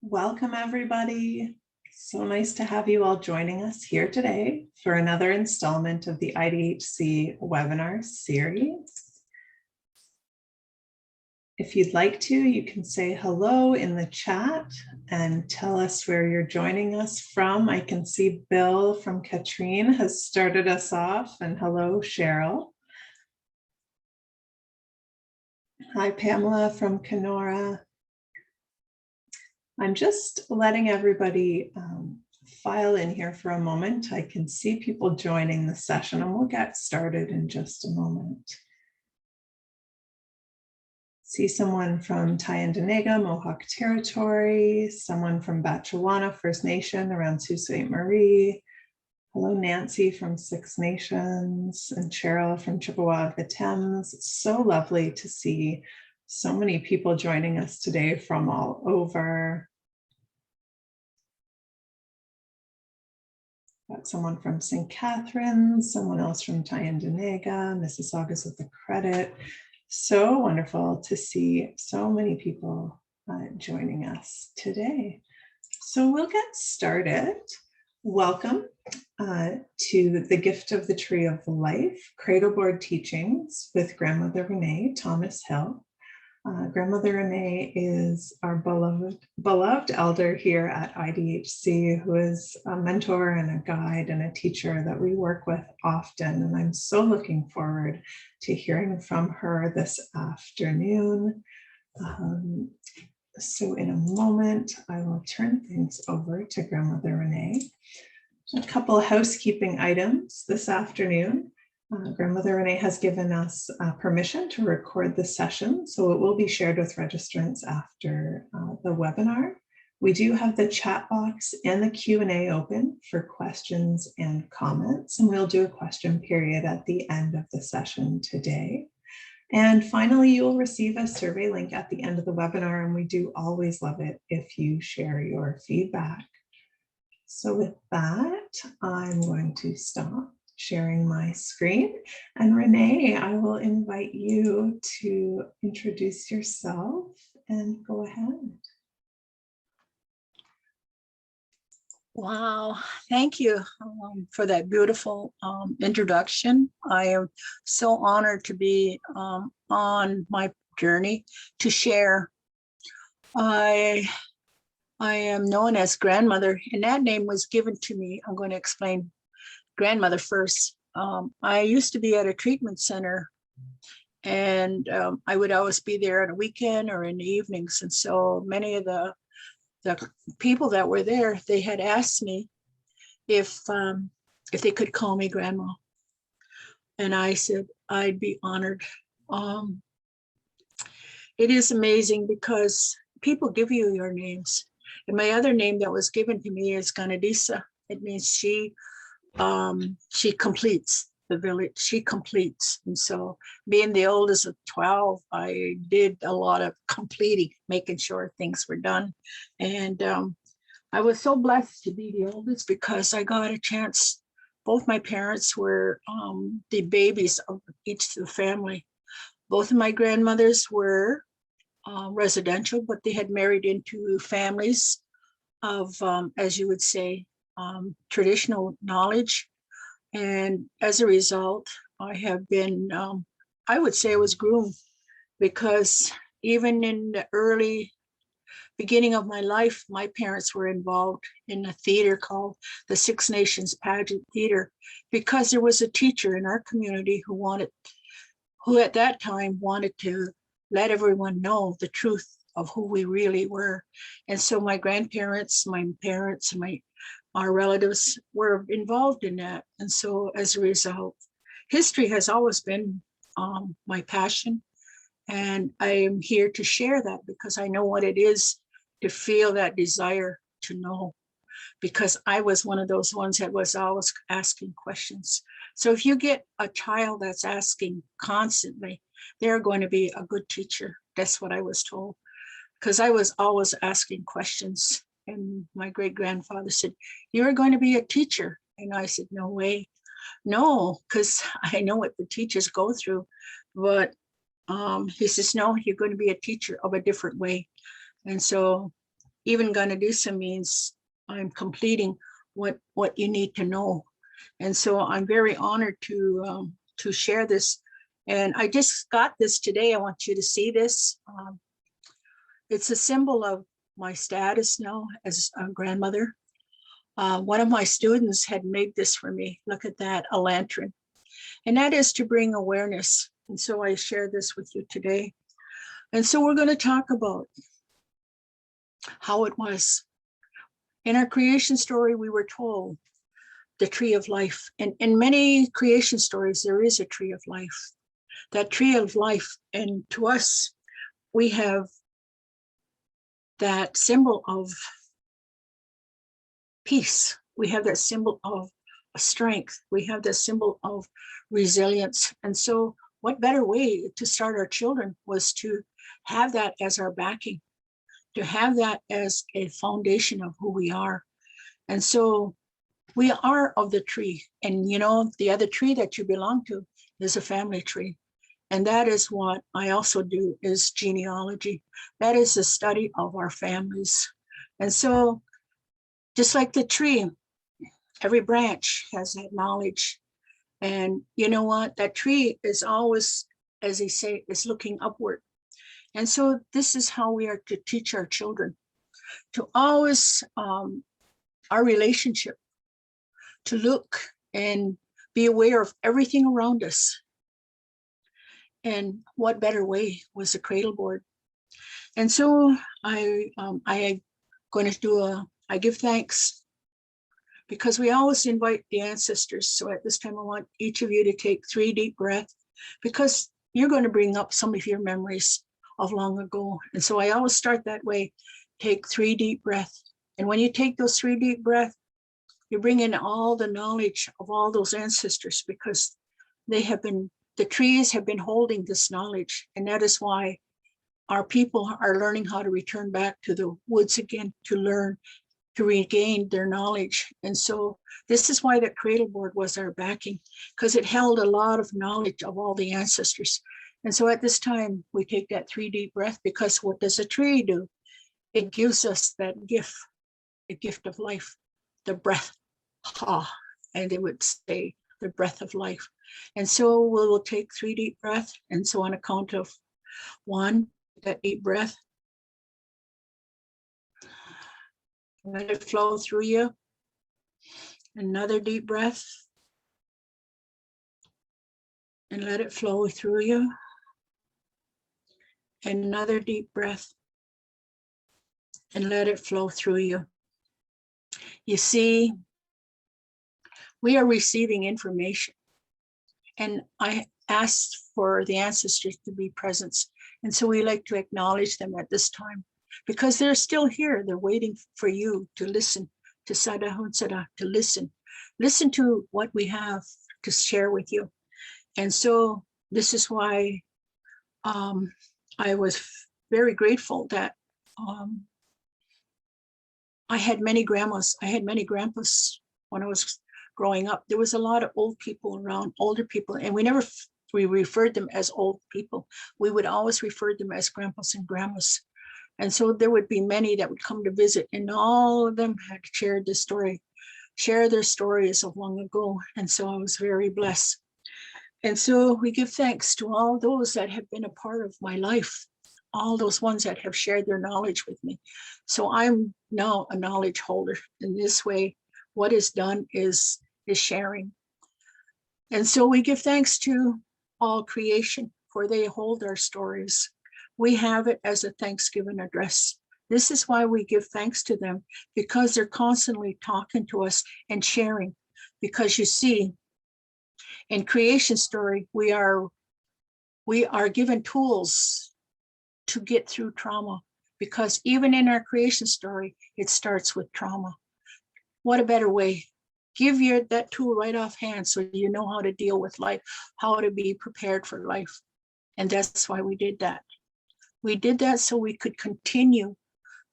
Welcome, everybody. So nice to have you all joining us here today for another installment of the IDHC webinar series. If you'd like to, you can say hello in the chat and tell us where you're joining us from. I can see Bill from Katrine has started us off, and hello, Cheryl. Hi, Pamela from Kenora. I'm just letting everybody file in here for a moment. I can see people joining the session, and we'll get started in just a moment. See someone from Tyendinaga, Mohawk Territory, someone from Batchewana First Nation around Sault Ste. Marie. Hello, Nancy from Six Nations, and Cheryl from Chippewa of the Thames. It's so lovely to see so many people joining us today from all over. Got someone from St. Catharines, someone else from Tyendinaga, Mississaugas with the credit. So wonderful to see so many people joining us today. So we'll get started. Welcome to the Gift of the Tree of Life, Cradleboard Teachings with Grandmother Renee, Thomas Hill. Grandmother Renee is our beloved elder here at IDHC, who is a mentor and a guide and a teacher that we work with often. And I'm so looking forward to hearing from her this afternoon. So in a moment, I will turn things over to Grandmother Renee. A couple of housekeeping items this afternoon. Grandmother Renee has given us permission to record the session, so it will be shared with registrants after the webinar. We do have the chat box and the Q&A open for questions and comments, and we'll do a question period at the end of the session today. And finally, you will receive a survey link at the end of the webinar, and we do always love it if you share your feedback. So with that, I'm going to stop sharing my screen. And Renee, I will invite you to introduce yourself and go ahead. Wow, thank you for that beautiful introduction. I am so honored to be on my journey to share. I am known as grandmother, and that name was given to me. I'm going to explain grandmother first. I used to be at a treatment center, and I would always be there on a weekend or in the evenings. And so many of the people that were there, they had asked me if they could call me grandma. And I said, I'd be honored. It is amazing because people give you your names. And my other name that was given to me is Ganadisa. It means she completes the village, she completes. And so being the oldest of 12, I did a lot of completing, making sure things were done. And I was so blessed to be the oldest because I got a chance. Both my parents were the babies of each of the family. Both of my grandmothers were residential, but they had married into families of, as you would say, traditional knowledge. And as a result, I have been, I would say I was groomed, because even in the early beginning of my life, my parents were involved in a theater called the Six Nations Pageant Theater, because there was a teacher in our community who at that time wanted to let everyone know the truth of who we really were. And so my grandparents, my parents, our relatives were involved in that. And so as a result, history has always been my passion. And I am here to share that because I know what it is to feel that desire to know, because I was one of those ones that was always asking questions. So if you get a child that's asking constantly, they're going to be a good teacher. That's what I was told, because I was always asking questions. And my great-grandfather said, "You're going to be a teacher." And I said, "No way." No, because I know what the teachers go through. But he says, "No, you're going to be a teacher of a different way." And so even Ganadusa means I'm completing what you need to know. And so I'm very honored to share this. And I just got this today. I want you to see this. It's a symbol of my status now as a grandmother. One of my students had made this for me. Look at that, a lantern. And that is to bring awareness. And so I share this with you today. And so we're going to talk about how it was. In our creation story, we were told the tree of life. And in many creation stories, there is a tree of life. That tree of life. And to us, we have that symbol of peace. We have that symbol of strength. We have that symbol of resilience. And so what better way to start our children was to have that as our backing, to have that as a foundation of who we are. And so we are of the tree. And you know, the other tree that you belong to is a family tree. And that is what I also do, is genealogy. That is the study of our families. And so just like the tree, every branch has that knowledge. And you know what? That tree is always, as they say, is looking upward. And so this is how we are to teach our children, to always, our relationship, to look and be aware of everything around us. And what better way was the Cradleboard? And so I going to do I give thanks, because we always invite the ancestors. So at this time, I want each of you to take 3 deep breaths, because you're going to bring up some of your memories of long ago. And so I always start that way. Take 3 deep breaths. And when you take those 3 deep breaths, you bring in all the knowledge of all those ancestors, because they have been, the trees have been holding this knowledge. And that is why our people are learning how to return back to the woods again, to learn, to regain their knowledge. And so this is why that Cradleboard was our backing, because it held a lot of knowledge of all the ancestors. And so at this time, we take that 3 deep breath, because what does a tree do? It gives us that gift, a gift of life, the breath. Ha, and they would say the breath of life. And so we'll take 3 deep breaths. And so on a count of 1, that deep breath. Let it flow through you. Another deep breath. And let it flow through you. Another deep breath. And let it flow through you. You see, we are receiving information. And I asked for the ancestors to be present. And so we like to acknowledge them at this time, because they're still here. They're waiting for you to listen to Sada Hunsada, to listen. Listen to what we have to share with you. And so this is why I was very grateful that I had many grandmas. I had many grandpas when I was growing up. There was a lot of old people around, older people, and we referred them as old people. We would always refer them as grandpas and grandmas. And so there would be many that would come to visit, and all of them had shared this story, share their stories of long ago. And so I was very blessed. And so we give thanks to all those that have been a part of my life, all those ones that have shared their knowledge with me. So I'm now a knowledge holder. In this way, what is done is sharing. And so we give thanks to all creation, for they hold our stories. We have it as a Thanksgiving address. This is why we give thanks to them, because they're constantly talking to us and sharing. Because you see, in creation story, we are given tools to get through trauma, because even in our creation story, it starts with trauma. What a better way? Give you that tool right offhand, so you know how to deal with life, how to be prepared for life. And that's why we did that. We did that so we could continue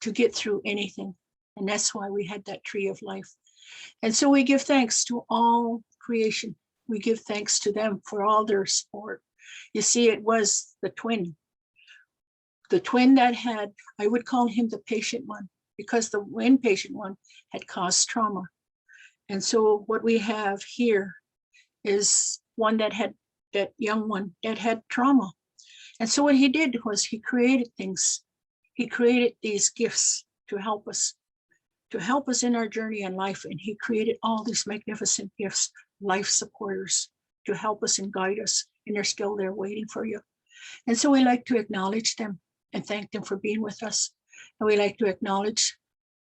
to get through anything. And that's why we had that tree of life. And so we give thanks to all creation. We give thanks to them for all their support. You see, it was the twin that had, I would call him the patient one. because the inpatient one had caused trauma. And so what we have here is one that had, that young one that had trauma. And so what he did was he created things. He created these gifts to help us in our journey in life. And he created all these magnificent gifts, life supporters, to help us and guide us. And they're still there waiting for you. And so we like to acknowledge them and thank them for being with us. And we like to acknowledge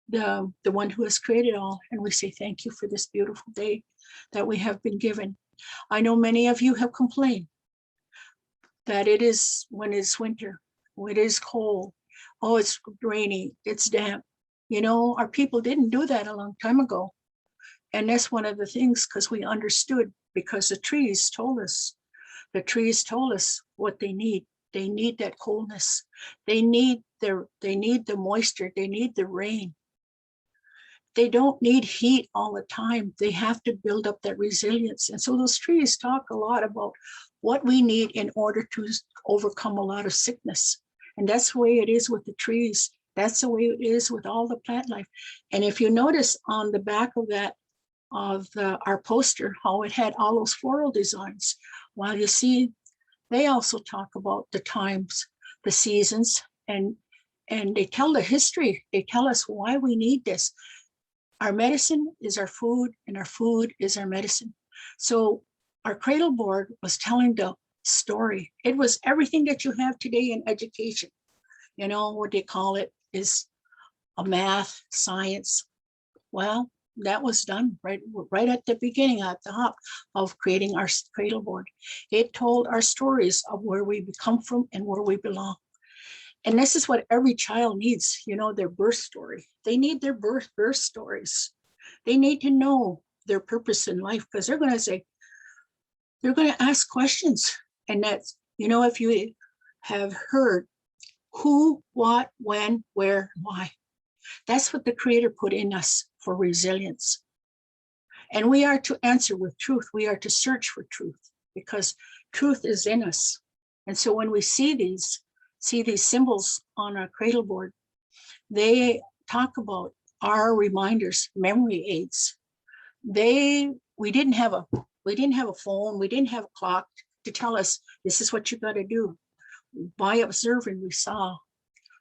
the one who has created all. And we say thank you for this beautiful day that we have been given. I know many of you have complained that it is, when it's winter, when it is cold, oh, it's rainy, it's damp. You know, our people didn't do that a long time ago. And that's one of the things, because we understood, because the trees told us what they need. They need that coldness. They need the moisture. They need the rain. They don't need heat all the time. They have to build up that resilience. And so those trees talk a lot about what we need in order to overcome a lot of sickness. And that's the way it is with the trees. That's the way it is with all the plant life. And if you notice on the back of that, our poster, how it had all those floral designs, well, you see, they also talk about the times, the seasons, and they tell the history. They tell us why we need this. Our medicine is our food, and our food is our medicine. So our Cradleboard was telling the story. It was everything that you have today in education. You know, what they call it is a math, science. Well, that was done right at the beginning, at the hop of creating our Cradleboard. It told our stories of where we come from and where we belong. And this is what every child needs, you know, their birth story. They need their birth stories. They need to know their purpose in life, because they're going to ask questions. And that's, you know, if you have heard who, what, when, where, why, that's what the Creator put in us for resilience. And we are to answer with truth. We are to search for truth, because truth is in us. And so when we see these symbols on our Cradleboard, they talk about our reminders, memory aids. We didn't have a phone, we didn't have a clock to tell us this is what you got to do. By observing, we saw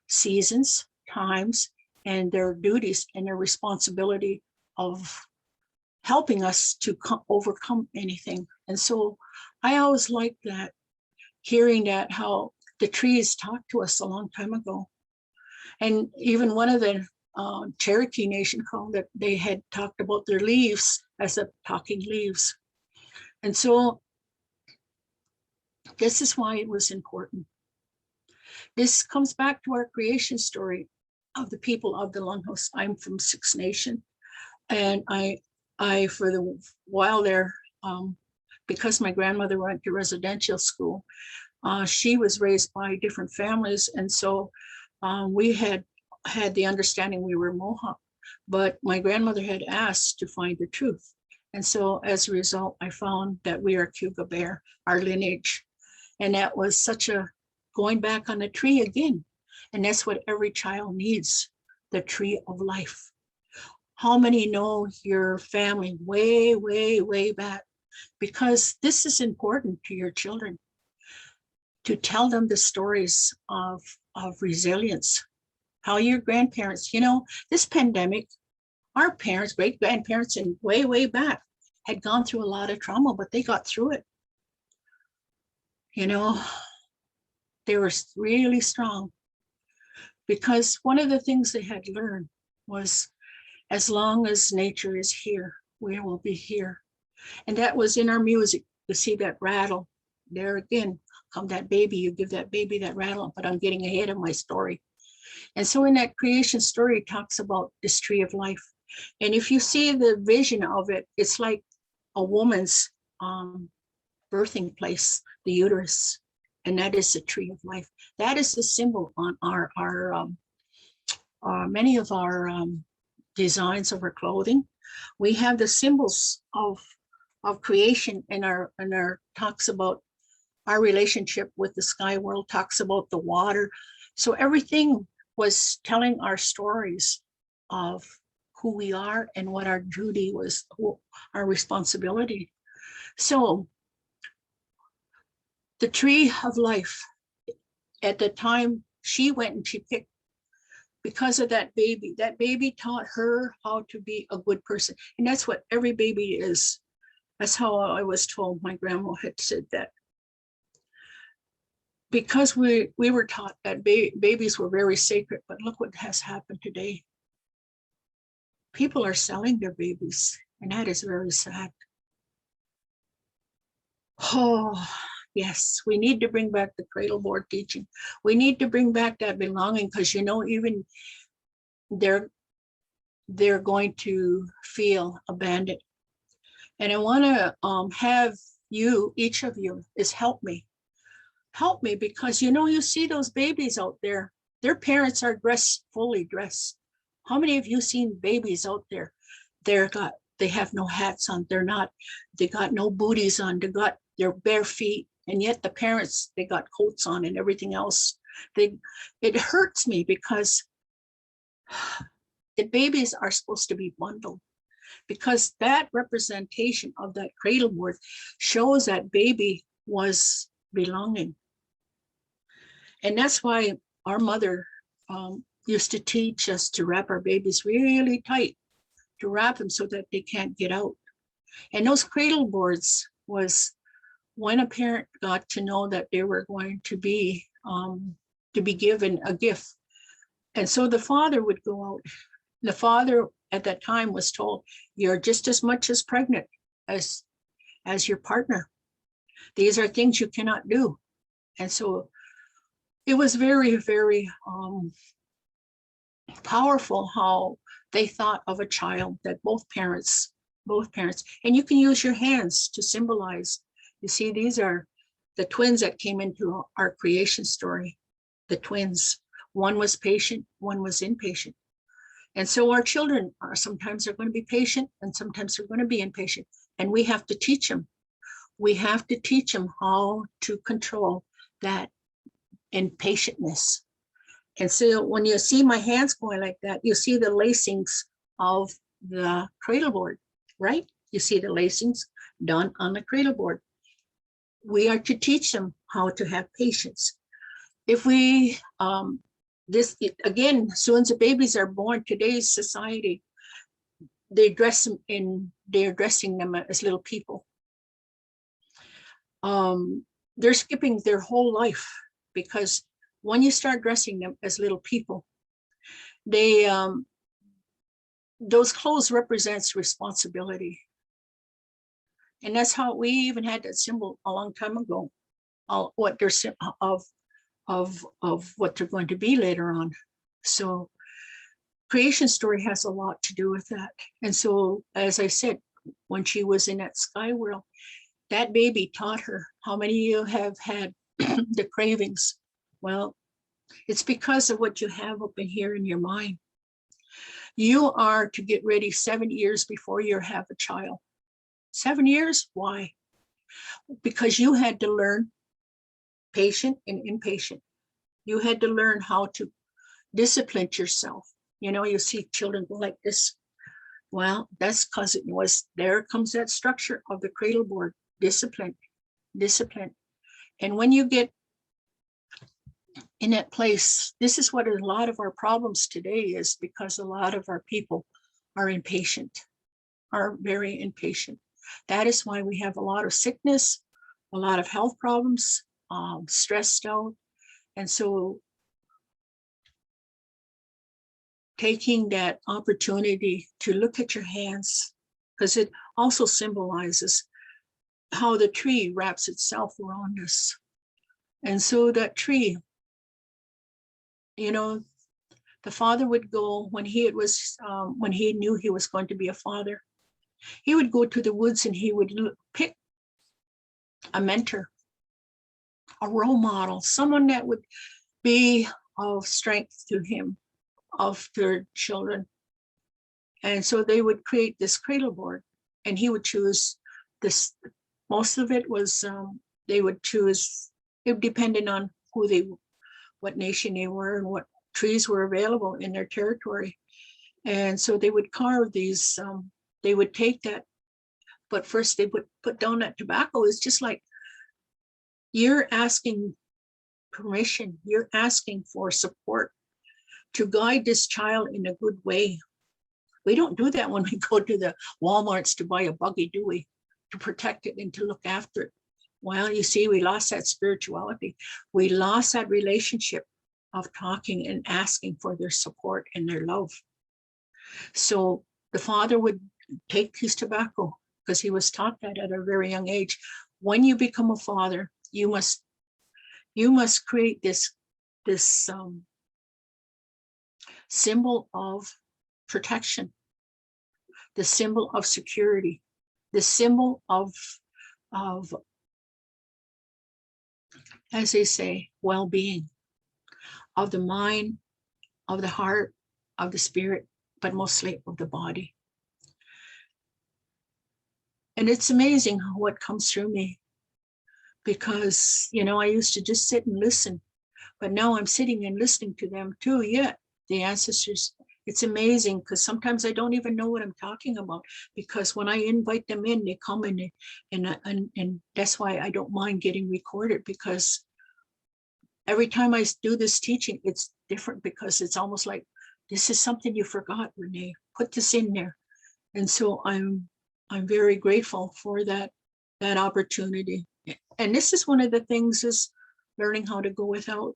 seasons, times, and their duties and their responsibility of helping us to overcome anything. And so I always like that, hearing that, how the trees talked to us a long time ago. And even one of the Cherokee Nation called that they had talked about their leaves as the talking leaves. And so this is why it was important. This comes back to our creation story of the people of the Longhouse. I'm from Six Nation, and I for the while there, because my grandmother went to residential school, she was raised by different families, and so we had the understanding we were Mohawk, but my grandmother had asked to find the truth. And so as a result, I found that we are Cougar Bear, our lineage. And that was such a going back on the tree again. And that's what every child needs, the tree of life. How many know your family way, way, way back? Because this is important to your children, to tell them the stories of resilience, how your grandparents, you know, this pandemic, our parents, great grandparents, and way, way back had gone through a lot of trauma, but they got through it. You know, they were really strong, because one of the things they had learned was, as long as nature is here, we will be here. And that was in our music. You see that rattle there again, come that baby, you give that baby that rattle, but I'm getting ahead of my story. And so in that creation story, it talks about this tree of life. And if you see the vision of it, it's like a woman's birthing place, the uterus, and that is the tree of life. That is the symbol on many of our designs of our clothing. We have the symbols of creation in our talks about our relationship with the sky world, talks about the water. So everything was telling our stories of who we are and what our duty was, our responsibility. So the tree of life, at the time she went and she picked, because of that baby taught her how to be a good person. And that's what every baby is. That's how I was told. My grandma had said that. Because we were taught that babies were very sacred, but look what has happened today. People are selling their babies, and that is very sad. Oh, yes, we need to bring back the Cradleboard teaching. We need to bring back that belonging, because, you know, even they're going to feel abandoned. And I want to have you, each of you, is help me, because, you know, you see those babies out there, their parents are fully dressed. How many of you seen babies out there? They have no hats on. They got no booties on. They got their bare feet. And yet the parents, they got coats on and everything else. It hurts me, because the babies are supposed to be bundled, because that representation of that Cradleboard shows that baby was belonging. And that's why our mother used to teach us to wrap our babies really tight, to wrap them so that they can't get out. And those Cradleboards was when a parent got to know that they were going to be given a gift. And so the father would go out. The father at that time was told, you're just as much as pregnant as your partner. These are things you cannot do. And so it was very, very powerful how they thought of a child, that both parents, and you can use your hands to symbolize. You see, these are the twins that came into our creation story, the twins. One was patient, one was impatient. And so our children sometimes are going to be patient, and sometimes they're going to be impatient. And we have to teach them. We have to teach them how to control that impatientness. And so when you see my hands going like that, you see the lacings of the Cradleboard, right? You see the lacings done on the Cradleboard. We are to teach them how to have patience. If we, again, as soon as the babies are born, today's society, they're dressing them as little people. They're skipping their whole life, because when you start dressing them as little people, those clothes represents responsibility. And that's how we even had that symbol a long time ago, what they're of what they're going to be later on. So creation story has a lot to do with that. And so, as I said, when she was in that sky world, that baby taught her. How many of you have had the cravings? Well, it's because of what you have up in here in your mind. You are to get ready 7 years before you have a child. 7 years? Why? Because you had to learn patient and impatient. You had to learn how to discipline yourself. You know, you see children go like this. Well, that's because there comes that structure of the Cradleboard, discipline. And when you get in that place, this is what a lot of our problems today is, because a lot of our people are impatient, are very impatient. That is why we have a lot of sickness, a lot of health problems, stressed out. And so taking that opportunity to look at your hands, because it also symbolizes how the tree wraps itself around us. And so that tree, you know, the father would go when he knew he was going to be a father, he would go to the woods and he would pick a mentor, a role model, someone that would be of strength to him, of their children. And so they would create this Cradleboard, and he would choose this. Most of it was, they would choose, it depended on what nation they were and what trees were available in their territory. And so they would carve these, they would take that, but first they would put down that tobacco. It's just like you're asking permission, you're asking for support to guide this child in a good way. We don't do that when we go to the Walmarts to buy a buggy, do we? To protect it and to look after it. Well, you see, we lost that spirituality. We lost that relationship of talking and asking for their support and their love. So the father would take his tobacco because he was taught that at a very young age. When you become a father, you must create this symbol of protection, the symbol of security, the symbol of as they say, well-being of the mind, of the heart, of the spirit, but mostly of the body. And it's amazing what comes through me, because, you know, I used to just sit and listen, but now I'm sitting and listening to them too. Yeah, the ancestors. It's amazing because sometimes I don't even know what I'm talking about, because when I invite them in, they come in, and that's why I don't mind getting recorded, because every time I do this teaching, it's different, because it's almost like, this is something you forgot, Renee, put this in there. And so I'm very grateful for that opportunity. And this is one of the things, is learning how to go without.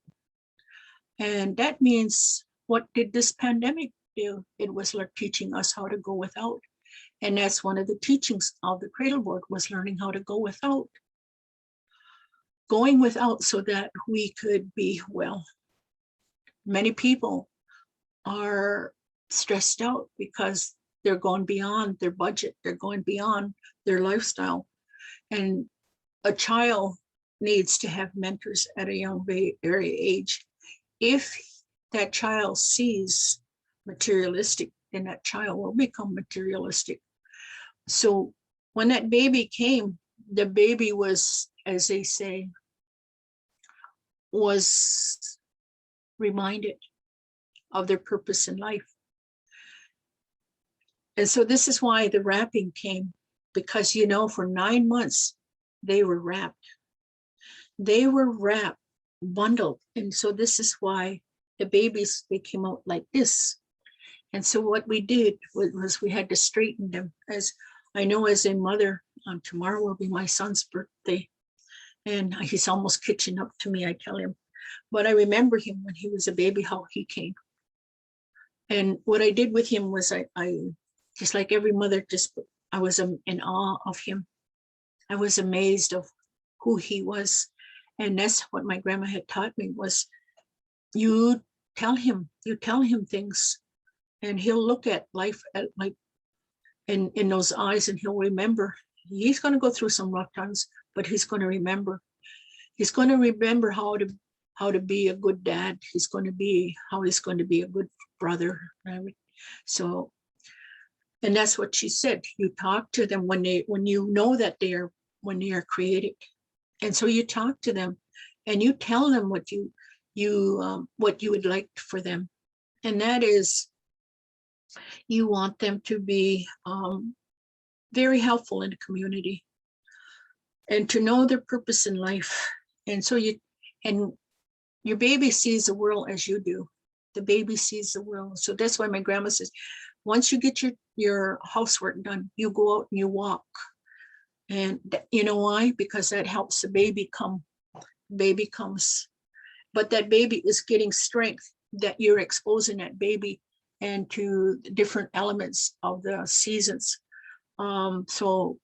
And that means, what did this pandemic do? It was like teaching us how to go without. And that's one of the teachings of the Cradleboard, was learning how to go without. Going without so that we could be well. Many people are stressed out because they're going beyond their budget, they're going beyond their lifestyle. And a child needs to have mentors at a young, very age. If that child sees materialistic, then that child will become materialistic. So when that baby came, the baby was, as they say, was reminded of their purpose in life. And so this is why the wrapping came, because, you know, for 9 months, they were wrapped. They were wrapped, bundled. And so this is why the babies, they came out like this. And so what we did was we had to straighten them. As I know, as a mother, tomorrow will be my son's birthday. And he's almost catching up to me, I tell him. But I remember him when he was a baby, how he came. And what I did with him was I just like every mother, I was in awe of him. I was amazed of who he was. And that's what my grandma had taught me, was you tell him things, and he'll look at life at like in those eyes, and he'll remember. He's going to go through some rough times, but he's going to remember. He's going to remember how to be a good dad. He's going to be a good brother. Right? So, and that's what she said. You talk to them when you know that when they are created. And so you talk to them and you tell them what you would like for them. And that is, you want them to be very helpful in the community and to know their purpose in life. And so your baby sees the world as you do. The baby sees the world. So that's why my grandma says, once you get your housework done, you go out and you walk. And you know why? Because that helps the baby come. Baby comes. But that baby is getting strength, that you're exposing that baby and to different elements of the seasons. So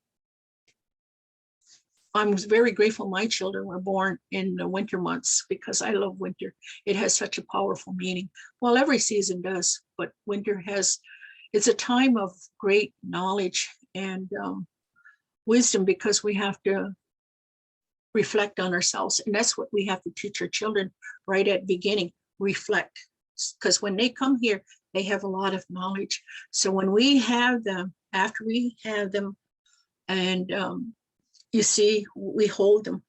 I'm very grateful my children were born in the winter months, because I love winter. It has such a powerful meaning. Well, every season does, but winter it's a time of great knowledge and wisdom, because we have to reflect on ourselves. And that's what we have to teach our children right at the beginning, reflect. Because when they come here, they have a lot of knowledge. So when we have them, after we have them, and you see, we hold them.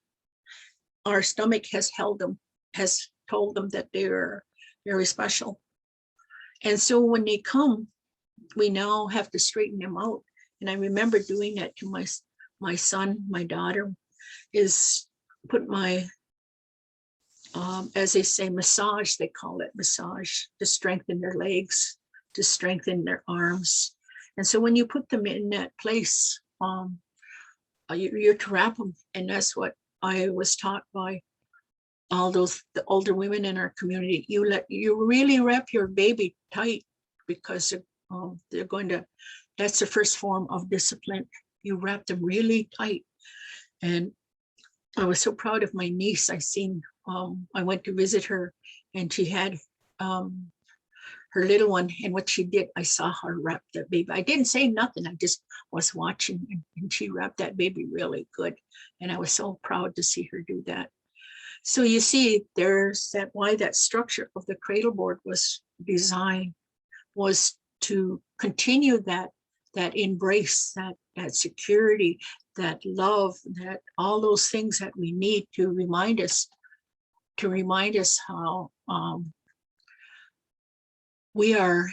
Our stomach has held them, has told them that they're very special. And so when they come, we now have to straighten them out. And I remember doing that to my son, my daughter, is put my, as they say, massage, they call it massage, to strengthen their legs, to strengthen their arms. And so when you put them in that place, you're to wrap them. And that's what I was taught by all those, the older women in our community. You really wrap your baby tight, because they're going to, that's the first form of discipline. You wrap them really tight. And I was so proud of my niece. I went to visit her, and she had her little one, and what she did, I saw her wrap that baby. I didn't say nothing, I just was watching, and she wrapped that baby really good. And I was so proud to see her do that. So you see, there's that, why that structure of the Cradleboard was designed, was to continue that embrace, that security, that love, that all those things that we need to remind us how we are,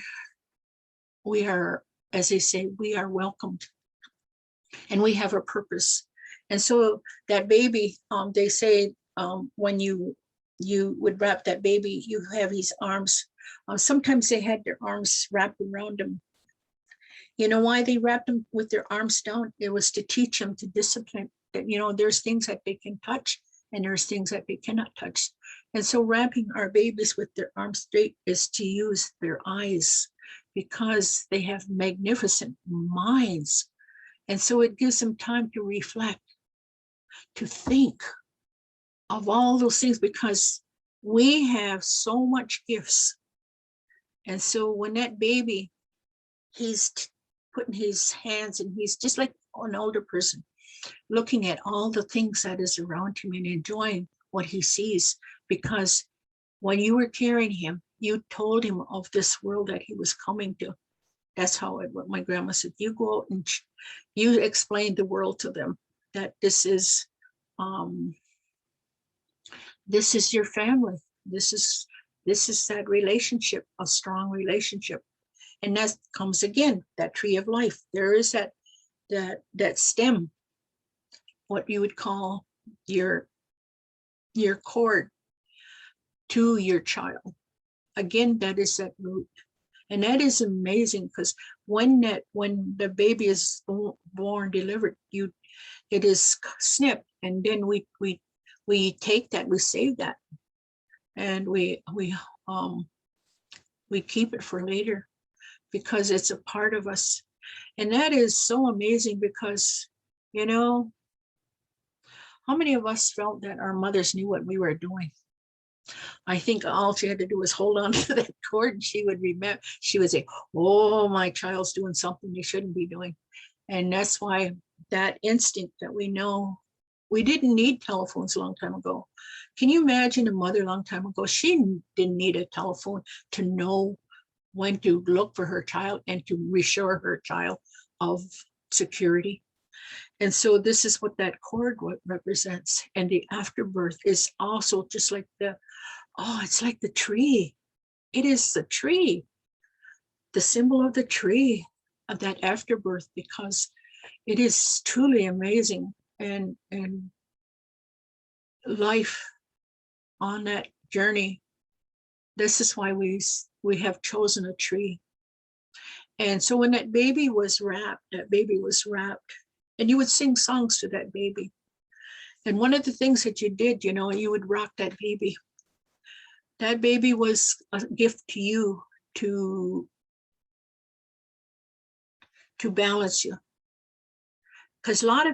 as they say, we are welcomed, and we have a purpose. And so that baby, they say, when you would wrap that baby, you have his arms. Sometimes they had their arms wrapped around him. You know why they wrapped them with their arms down? It was to teach them to discipline, that, you know, there's things that they can touch and there's things that they cannot touch. And so wrapping our babies with their arms straight is to use their eyes, because they have magnificent minds. And so it gives them time to reflect, to think of all those things, because we have so much gifts. And so when that baby, he's putting his hands, and he's just like an older person, looking at all the things that is around him and enjoying what he sees, because when you were carrying him, you told him of this world that he was coming to. That's how what my grandma said, you go out and you explain the world to them, that this is your family. This is that relationship, a strong relationship. And that comes again, that tree of life. There is that stem, what you would call your cord to your child. Again, that is that root. And that is amazing, because when the baby is born, delivered, it is snipped, and then we take that, we save that, and we keep it for later, because it's a part of us. And that is so amazing, because, you know, how many of us felt that our mothers knew what we were doing? I think all she had to do was hold on to that cord, and she would remember, she would say, oh, my child's doing something they shouldn't be doing. And that's why that instinct that we know, we didn't need telephones a long time ago. Can you imagine a mother a long time ago? She didn't need a telephone to know when to look for her child and to reassure her child of security. And so this is what that cord represents. And the afterbirth is also just like it's like the tree. It is the tree, the symbol of the tree, of that afterbirth, because it is truly amazing. And life on that journey, this is why we have chosen a tree. And so when that baby was wrapped, and you would sing songs to that baby. And one of the things that you did, you know, you would rock that baby. That baby was a gift to you to balance you. Because a lot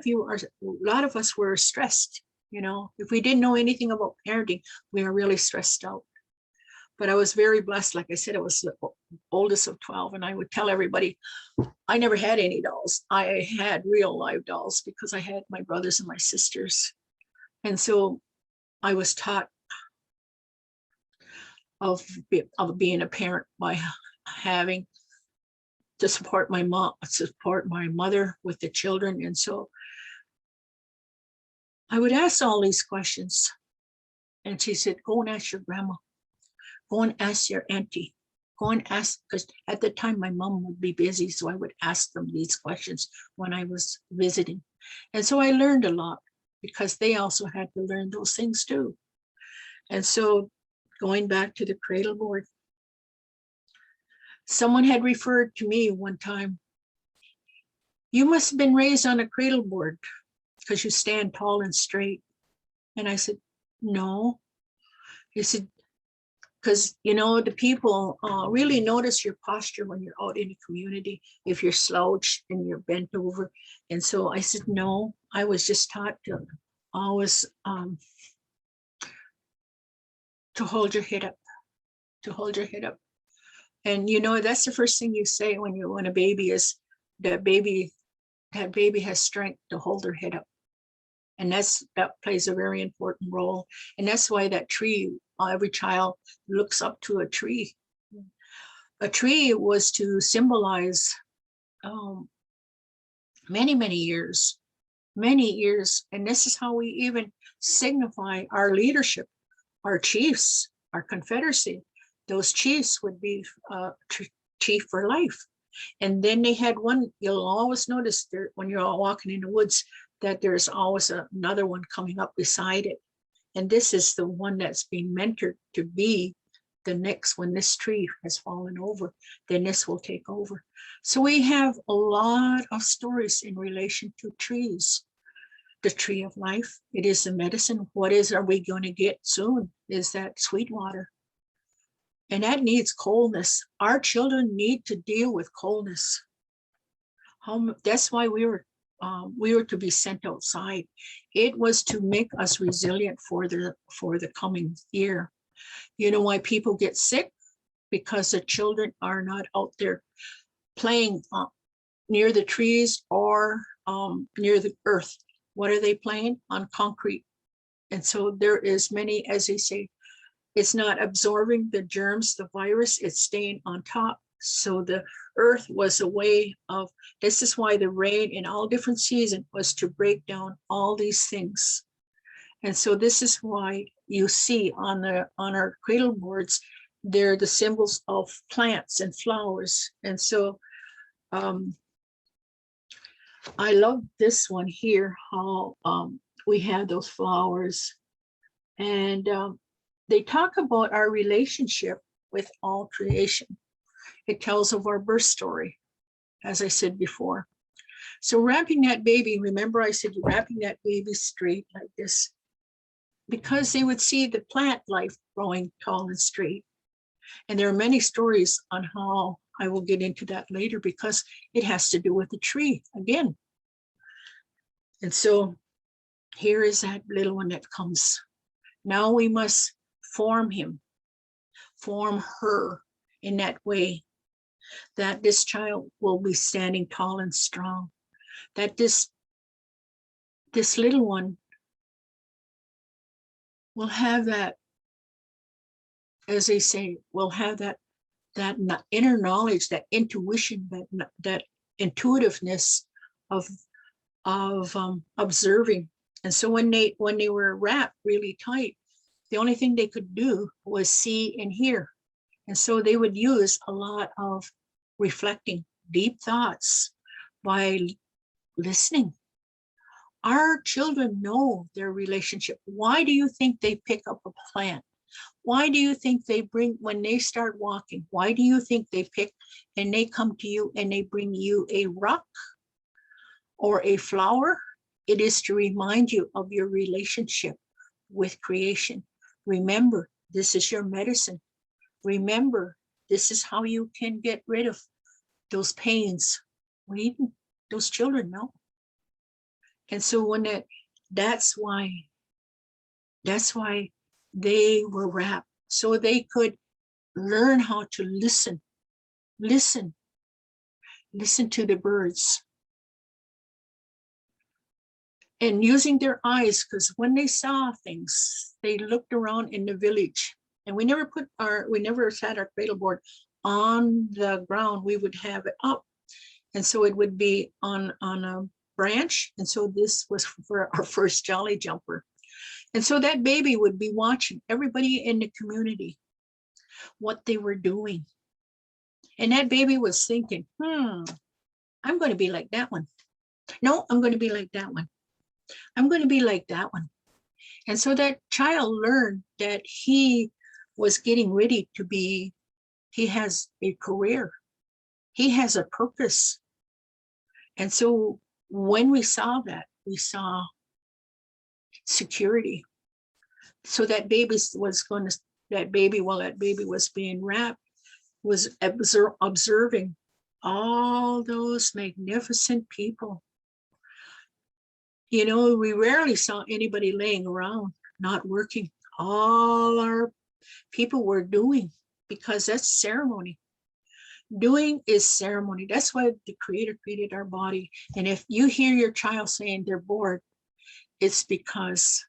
of us were stressed, you know. If we didn't know anything about parenting, we were really stressed out. But I was very blessed. Like I said, I was the oldest of 12, and I would tell everybody, I never had any dolls. I had real live dolls, because I had my brothers and my sisters. And so I was taught of being a parent by having to support my mother with the children. And so I would ask all these questions. And she said, go and ask your grandma. Go and ask your auntie. Go and ask, because at the time my mom would be busy, so I would ask them these questions when I was visiting. And so I learned a lot because they also had to learn those things too. And so going back to the cradle board, someone had referred to me one time, you must have been raised on a cradle board because you stand tall and straight. And I said, no. He said, because, you know, the people really notice your posture when you're out in the community, if you're slouched and you're bent over. And so I said, no, I was just taught to always to hold your head up, to hold your head up. And, you know, that's the first thing you say when a baby is, that baby has strength to hold their head up. And that plays a very important role. And that's why that tree, every child looks up to a tree. A tree was to symbolize many, many years. And this is how we even signify our leadership, our chiefs, our confederacy. Those chiefs would be chief for life. And then they had one, you'll always notice there when you're all walking in the woods, that there's always another one coming up beside it. And this is the one that's being mentored to be the next, when this tree has fallen over, then this will take over. So we have a lot of stories in relation to trees. The tree of life, it is the medicine. What are we going to get soon? Is that sweet water. And that needs coldness. Our children need to deal with coldness. That's why we were to be sent outside. It was to make us resilient for the coming year. You know why people get sick? Because the children are not out there playing near the trees or near the earth. What are they playing? On concrete. And so there is many, as they say, it's not absorbing the germs, the virus, it's staying on top. So the earth was a way of, this is why the rain in all different seasons was to break down all these things. And so this is why you see on our cradle boards, they're the symbols of plants and flowers. And so I love this one here, how we have those flowers. And they talk about our relationship with all creation. It tells of our birth story, as I said before. So wrapping that baby, remember I said wrapping that baby straight like this, because they would see the plant life growing tall and straight. And there are many stories on how, I will get into that later, because it has to do with the tree again. And so here is that little one that comes. Now we must form him, form her in that way, that this child will be standing tall and strong, that this little one will have that, as they say, will have that inner knowledge, that intuition, that intuitiveness of observing. And so when they were wrapped really tight, the only thing they could do was see and hear. And so they would use a lot of reflecting, deep thoughts by listening. Our children know their relationship. Why do you think they pick up a plant? Why do you think they bring, when they start walking, why do you think they pick and they come to you and they bring you a rock or a flower? It is to remind you of your relationship with creation. Remember, this is your medicine. Remember, this is how you can get rid of those pains. Those children know. And so when that's why they were wrapped, so they could learn how to listen to the birds. And using their eyes, because when they saw things, they looked around in the village. And we never sat our cradle board on the ground. We would have it up. And so it would be on a branch. And so this was for our first jolly jumper. And so that baby would be watching everybody in the community, what they were doing. And that baby was thinking, I'm going to be like that one. No, I'm going to be like that one. I'm going to be like that one. And so that child learned that he was getting ready to be, he has a career, he has a purpose. And so when we saw that, we saw security. So that baby was going to, that baby, while that baby was being wrapped, was observing all those magnificent people. You know, we rarely saw anybody laying around, not working. All our people were doing, because that's ceremony. Doing is ceremony. That's why the Creator created our body. And if you hear your child saying they're bored, it's because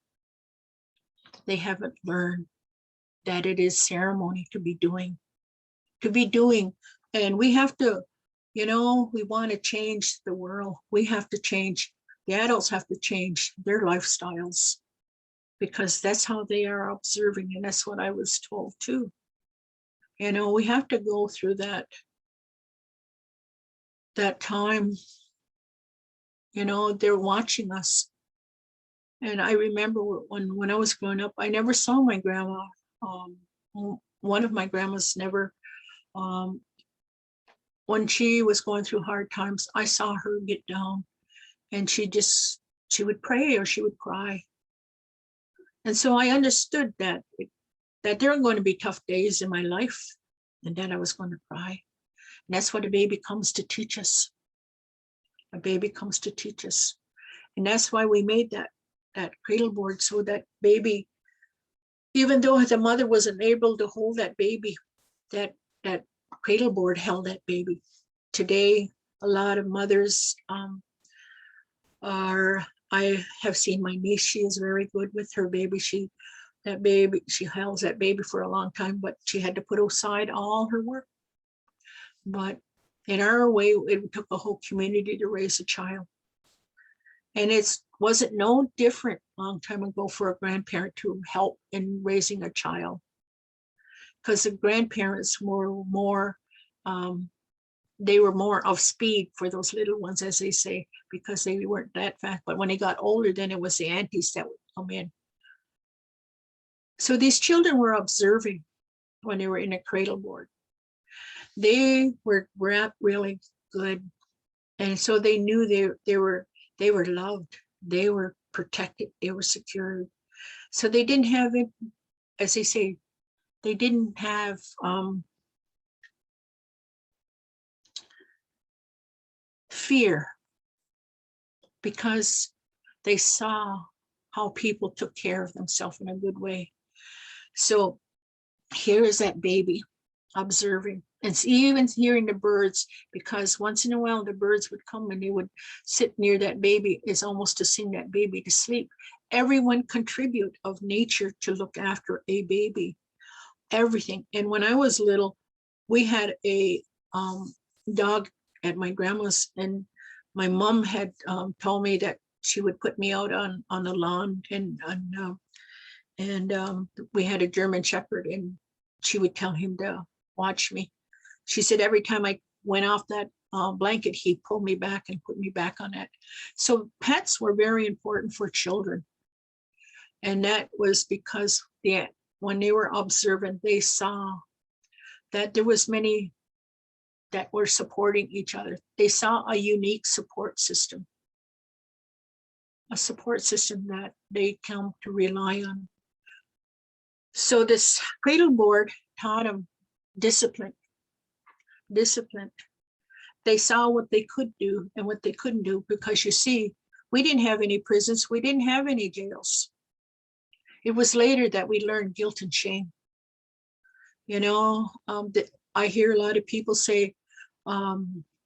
they haven't learned that it is ceremony to be doing. And we have to, you know, we want to change the world. We have to change, the adults have to change their lifestyles, because that's how they are observing. And that's what I was told too. You know, we have to go through that time. You know, they're watching us. And I remember when I was growing up, I never saw my grandma. One of my grandmas never, when she was going through hard times, I saw her get down, and she would pray or she would cry. And so I understood that there are going to be tough days in my life, and then I was going to cry. And that's what a baby comes to teach us. A baby comes to teach us. And that's why we made that cradle board, so that baby, even though the mother wasn't able to hold that baby, that cradle board held that baby. Today, a lot of mothers I have seen my niece, she is very good with her baby. She held that baby for a long time, but she had to put aside all her work. But in our way, it took a whole community to raise a child. And it wasn't no different a long time ago for a grandparent to help in raising a child, because the grandparents were more, they were more of speed for those little ones, as they say, because they weren't that fast. But when they got older, then it was the aunties that would come in. So these children were observing when they were in a cradle board. They were wrapped really good. And so they knew they were loved, they were protected, they were secured. So they didn't have it, as they say, they didn't have fear, because they saw how people took care of themselves in a good way. So here is that baby observing. It's even hearing the birds, because once in a while the birds would come and they would sit near that baby, is almost to sing that baby to sleep. Everyone contribute of nature to look after a baby, everything. And when I was little, we had a dog at my grandma's, and my mom had told me that she would put me out on the lawn, and we had a German Shepherd, and she would tell him to watch me. She said every time I went off that blanket, he'd pull me back and put me back on it. So pets were very important for children. And that was because when they were observant, they saw that there was many that were supporting each other. They saw a unique support system, a support system that they come to rely on. So this cradle board taught them discipline. They saw what they could do and what they couldn't do, because you see, we didn't have any prisons, we didn't have any jails. It was later that we learned guilt and shame. You know, I hear a lot of people say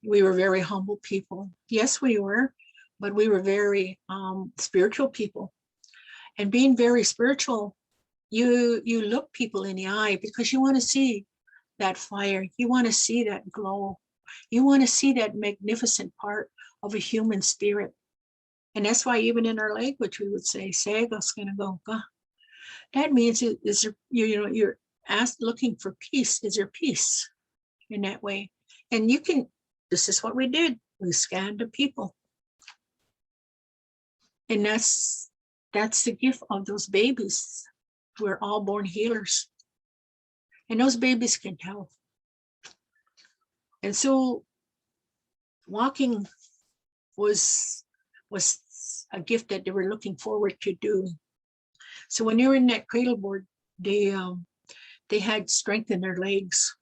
we were very humble people. Yes, we were, but we were very spiritual people. And being very spiritual, you look people in the eye, because you want to see that fire. You want to see that glow. You want to see that magnificent part of a human spirit. And that's why even in our language, we would say, Segas gonna go. That means you're asked looking for peace. Is there peace? in that way. And this is what we did. We scanned the people. And that's the gift of those babies. We're all born healers. And those babies can tell. And so walking was a gift that they were looking forward to do. So when they were in that Cradleboard, they had strength in their legs.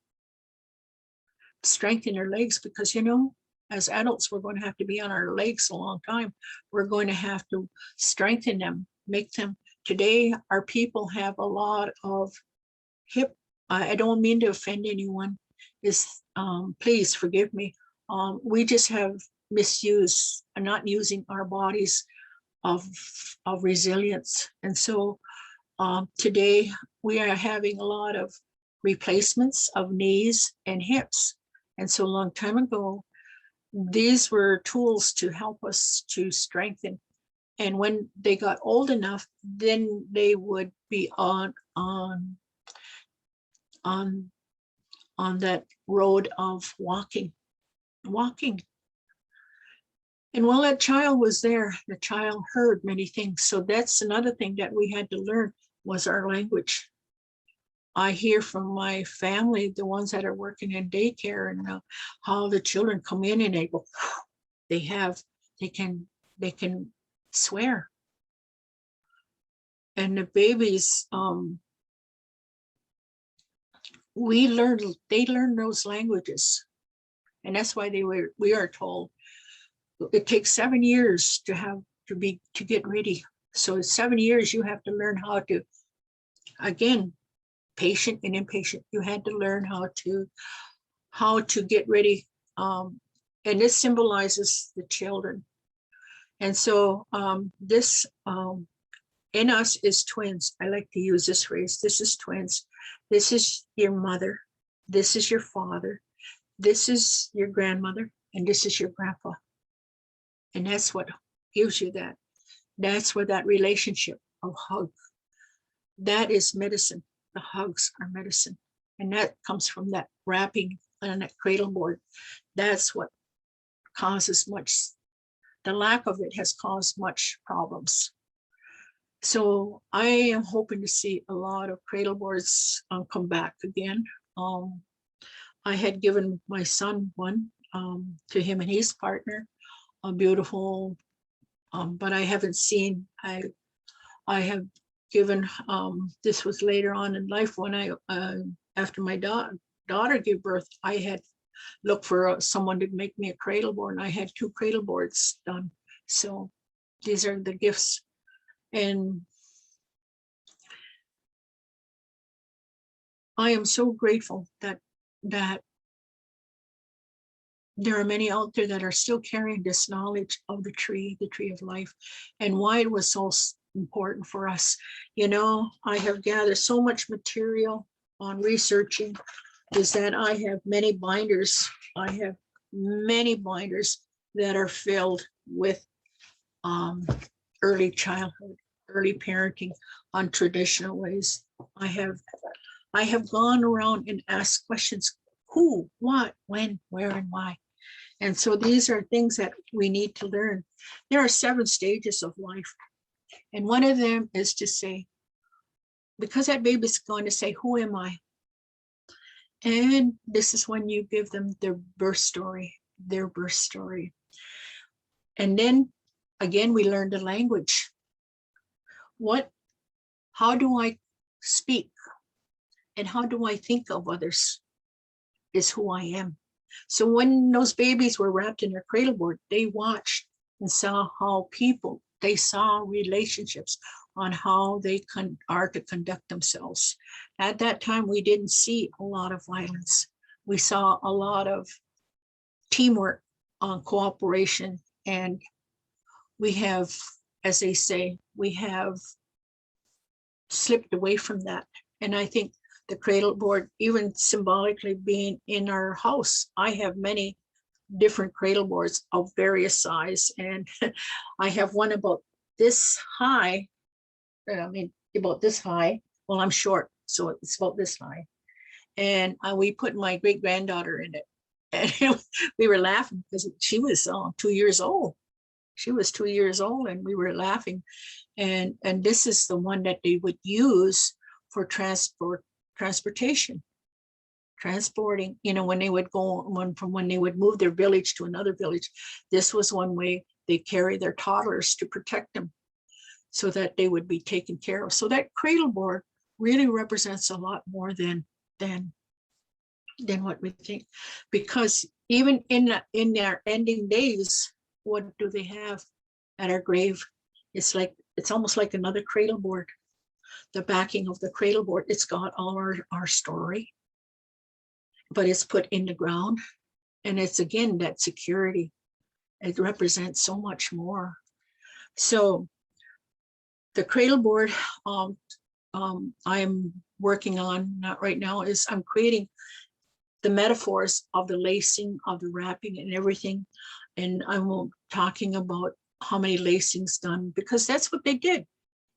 Strength in their legs because, you know, as adults, we're going to have to be on our legs a long time. We're going to have to strengthen them, make them. Today, our people have a lot of hip. I don't mean to offend anyone. Please forgive me. We just have misused, not using our bodies of resilience. And so today we are having a lot of replacements of knees and hips. And so a long time ago, these were tools to help us to strengthen. And when they got old enough, then they would be on that road of walking. And while that child was there, the child heard many things. So that's another thing that we had to learn was our language. I hear from my family, the ones that are working in daycare, and how the children come in and they go, they can swear. And the babies, they learn those languages. And that's why we are told it takes 7 years to get ready. So in 7 years, you have to learn how to, again, patient and impatient. You had to learn how to get ready. And this symbolizes the children. And so this in us is twins. I like to use this phrase. This is twins. This is your mother. This is your father. This is your grandmother. And this is your grandpa. And that's what gives you that. That's where that relationship of hug, that is medicine. The hugs are medicine. And that comes from that wrapping on that Cradleboard. That's what causes the lack of it has caused much problems. So I am hoping to see a lot of Cradleboards come back again. I had given my son one to him and his partner, a beautiful, but I haven't seen, I have given, this was later on in life when after my daughter gave birth, I had looked for someone to make me a Cradleboard, and I had 2 Cradleboards done. So these are the gifts. And I am so grateful that there are many out there that are still carrying this knowledge of the tree of life, and why it was so important for us. You know, I have gathered so much material on researching, is that I have many binders. I have many binders that are filled with early childhood, early parenting on traditional ways. I have gone around and asked questions: who, what, when, where, and why. And so these are things that we need to learn. There are 7 stages of life. And one of them is to say, because that baby's going to say, who am I? And this is when you give them their birth story. And then again, we learn the language. How do I speak? And how do I think of others is who I am. So when those babies were wrapped in their Cradleboard, they watched and saw how they saw relationships on how they are to conduct themselves. At that time, we didn't see a lot of violence. We saw a lot of teamwork, cooperation, and we have, as they say, we have slipped away from that. And I think the Cradleboard, even symbolically being in our house, I have many different Cradleboards of various size, and I have one about this high. I mean, about this high. Well, I'm short, so it's about this high. and we put my great granddaughter in it. And we were laughing because she was 2 years old. She was 2 years old, and we were laughing. And this is the one that they would use for transportation, transporting, you know, when they would go when they would move their village to another village. This was one way they carry their toddlers to protect them so that they would be taken care of. So that cradle board really represents a lot more than what we think, because even in their ending days, what do they have at our grave? It's almost like another cradle board. The backing of the cradle board, it's got all our story, but it's put in the ground, and it's again that security. It represents so much more. So the cradle board I'm working on, not right now, is I'm creating the metaphors of the lacing, of the wrapping and everything. And I'm talking about how many lacings done, because that's what they did.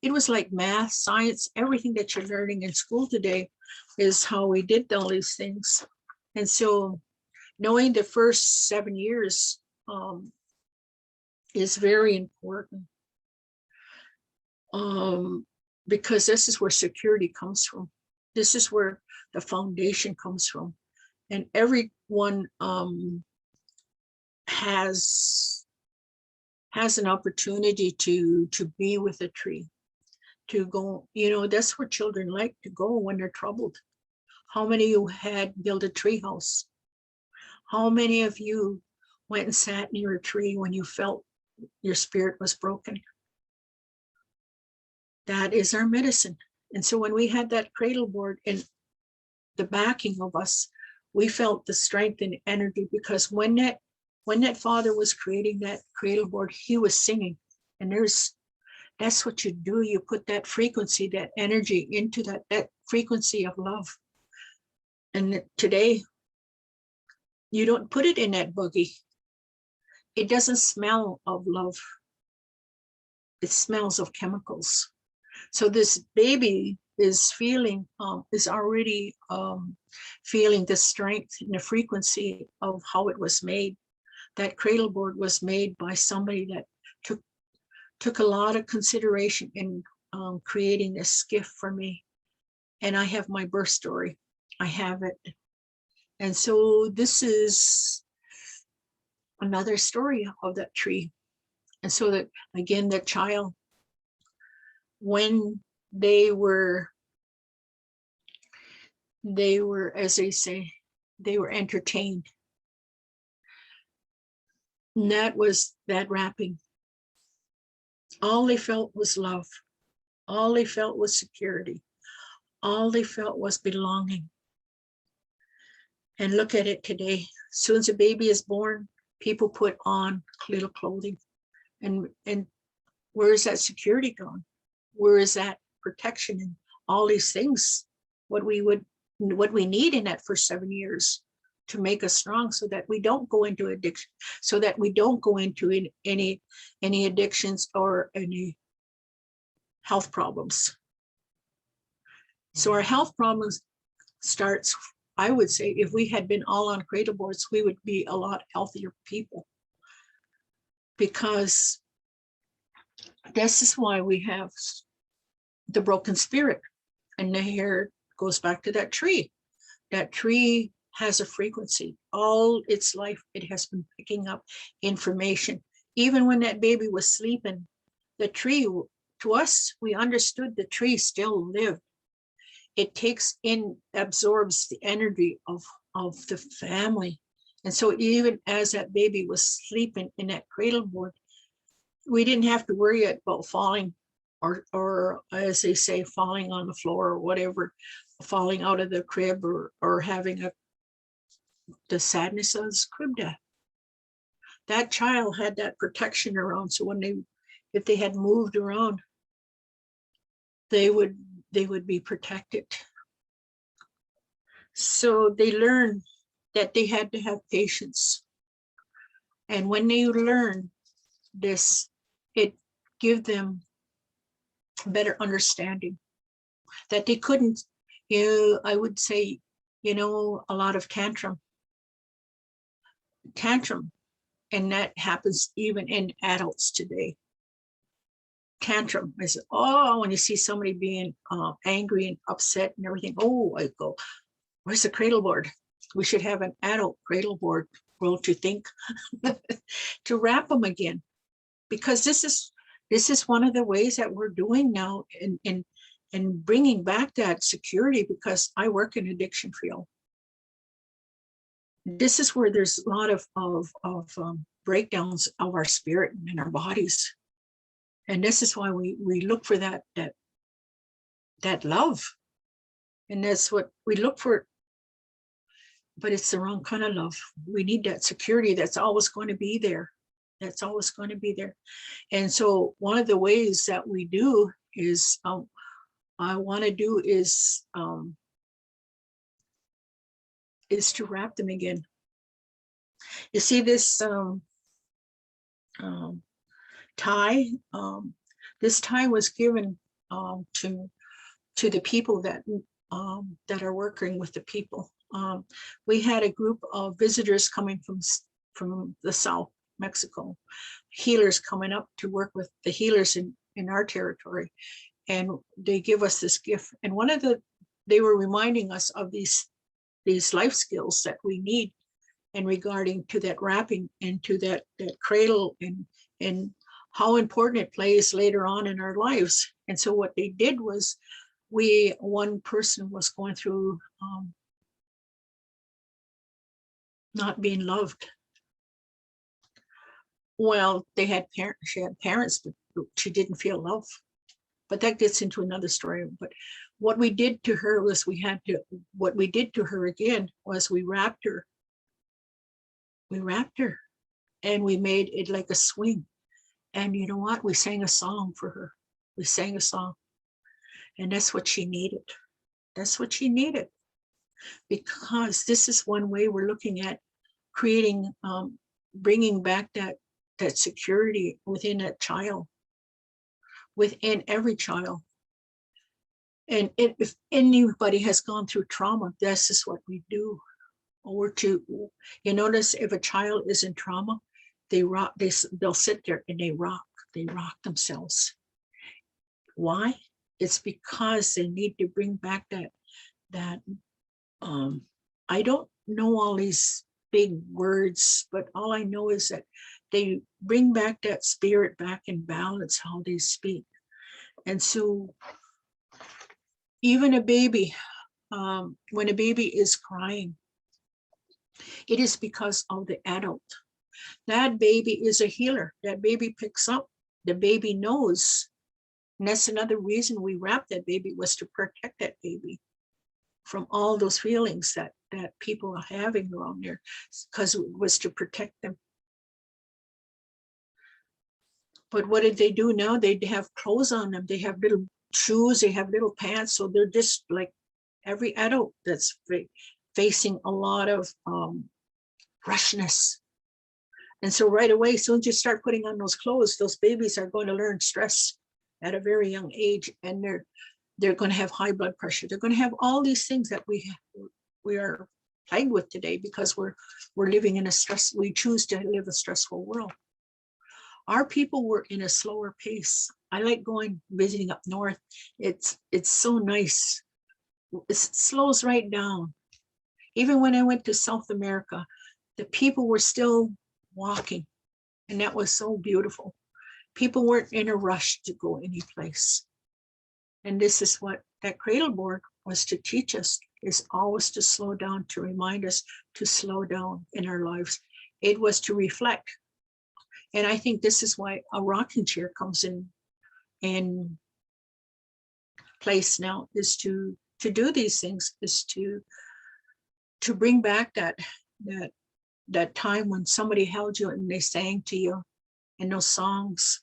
It was like math, science, everything that you're learning in school today is how we did all these things. And so knowing the first 7 years is very important, because this is where security comes from. This is where the foundation comes from. And everyone has an opportunity to be with a tree, to go, you know, that's where children like to go when they're troubled. How many of you had built a tree house? How many of you went and sat near a tree when you felt your spirit was broken? That is our medicine. And so when we had that cradle board and the backing of us, we felt the strength and energy, because when that father was creating that cradle board, he was singing. And that's what you do. You put that frequency, that energy into that frequency of love. And today, you don't put it in that buggy. It doesn't smell of love. It smells of chemicals. So this baby is already feeling the strength and the frequency of how it was made. That cradle board was made by somebody that took a lot of consideration in creating this gift for me. And I have my birth story. I have it. And so this is another story of that tree. And so that, again, that child, when they were, as they say, they were entertained. And that was that wrapping. All they felt was love. All they felt was security. All they felt was belonging. And look at it today. As soon as a baby is born, people put on little clothing. And where is that security gone? Where is that protection and all these things? What we need in that first 7 years to make us strong, so that we don't go into addiction, so that we don't go into any addictions or any health problems. So our health problems starts, I would say, if we had been all on cradle boards, we would be a lot healthier people, because this is why we have the broken spirit. And the hair goes back to that tree. That tree has a frequency. All its life, it has been picking up information. Even when that baby was sleeping, the tree, to us, we understood the tree still lived. It takes in, absorbs the energy of the family. And so even as that baby was sleeping in that cradle board, we didn't have to worry about falling, or as they say, falling on the floor or whatever, falling out of the crib, or having the sadness of this crib death. That child had that protection around. So if they had moved around, they would be protected. So they learned that they had to have patience. And when they learn this, it gave them better understanding that they couldn't, I would say, a lot of tantrum, and that happens even in adults today. Tantrum is, oh, when you see somebody being angry and upset and everything, oh, I go, where's the Cradleboard? We should have an adult Cradleboard, don't you think? To wrap them again, because this is one of the ways that we're doing now in bringing back that security, because I work in addiction field. This is where there's a lot of breakdowns of our spirit and our bodies. And this is why we look for that love. And that's what we look for. But it's the wrong kind of love. We need that security that's always going to be there. That's always going to be there. And so one of the ways that we do is, I want to do is to wrap them again. You see this tie? This tie was given to the people that are working with the people. We had a group of visitors coming from the South, Mexico, healers coming up to work with the healers in our territory, and they give us this gift. And they were reminding us of these life skills that we need, and regarding to that wrapping and to that cradle and how important it plays later on in our lives. And so what they did was, one person was going through not being loved. Well, she had parents, but she didn't feel love. But that gets into another story. But what we did to her was we did to her again was we wrapped her. We wrapped her and we made it like a swing. And you know what? We sang a song for her. We sang a song. And that's what she needed. That's what she needed. Because this is one way we're looking at creating, bringing back that security within that child, within every child. And if anybody has gone through trauma, this is what we do. You notice if a child is in trauma, they'll sit there and they rock themselves. Why? It's because they need to bring back that I don't know all these big words, but all I know is that they bring back that spirit back in balance, how they speak. And so even a baby, when a baby is crying, it is because of the adult. That baby is a healer. That baby picks up. The baby knows. And that's another reason we wrapped that baby, was to protect that baby from all those feelings that people are having around there, because it was to protect them. But what did they do now? They have clothes on them. They have little shoes. They have little pants. So they're just like every adult that's facing a lot of rushness. And so right away, as soon as you start putting on those clothes, those babies are going to learn stress at a very young age, and they're going to have high blood pressure. They're going to have all these things that we are plagued with today, because we're living in we choose to live a stressful world. Our people were in a slower pace. I like visiting up north. It's so nice. It slows right down. Even when I went to South America, the people were still walking, and that was so beautiful. People weren't in a rush to go any place. And this is what that Cradleboard was to teach us, is always to slow down, to remind us to slow down in our lives. It was to reflect. And I think this is why a rocking chair comes in place now, is to do these things, is to bring back that time when somebody held you and they sang to you in those songs.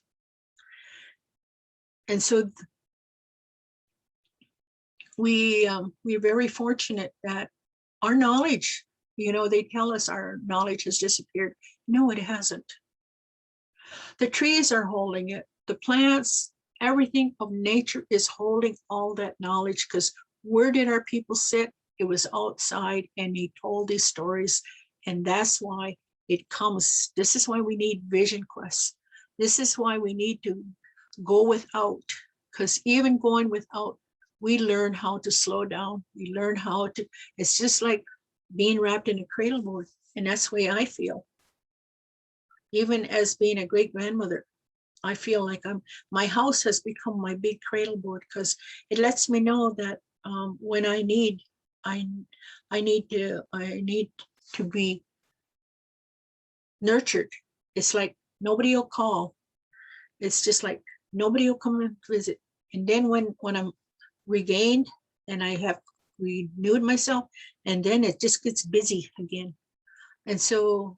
And so we're very fortunate that our knowledge, they tell us our knowledge has disappeared. No, it hasn't. The trees are holding it. The plants, everything of nature is holding all that knowledge, because where did our people sit? it was outside, and he told these stories. And that's why it comes. This is why we need vision quests. This is why we need to go without, because even going without, we learn how to slow down. We learn how to, it's just like being wrapped in a cradle board. And that's the way I feel. Even as being a great grandmother, I feel like my house has become my big cradle board, because it lets me know that when I need to be nurtured. It's like nobody will call. It's just like nobody will come and visit. And then when I'm regained and I have renewed myself, and then it just gets busy again. And so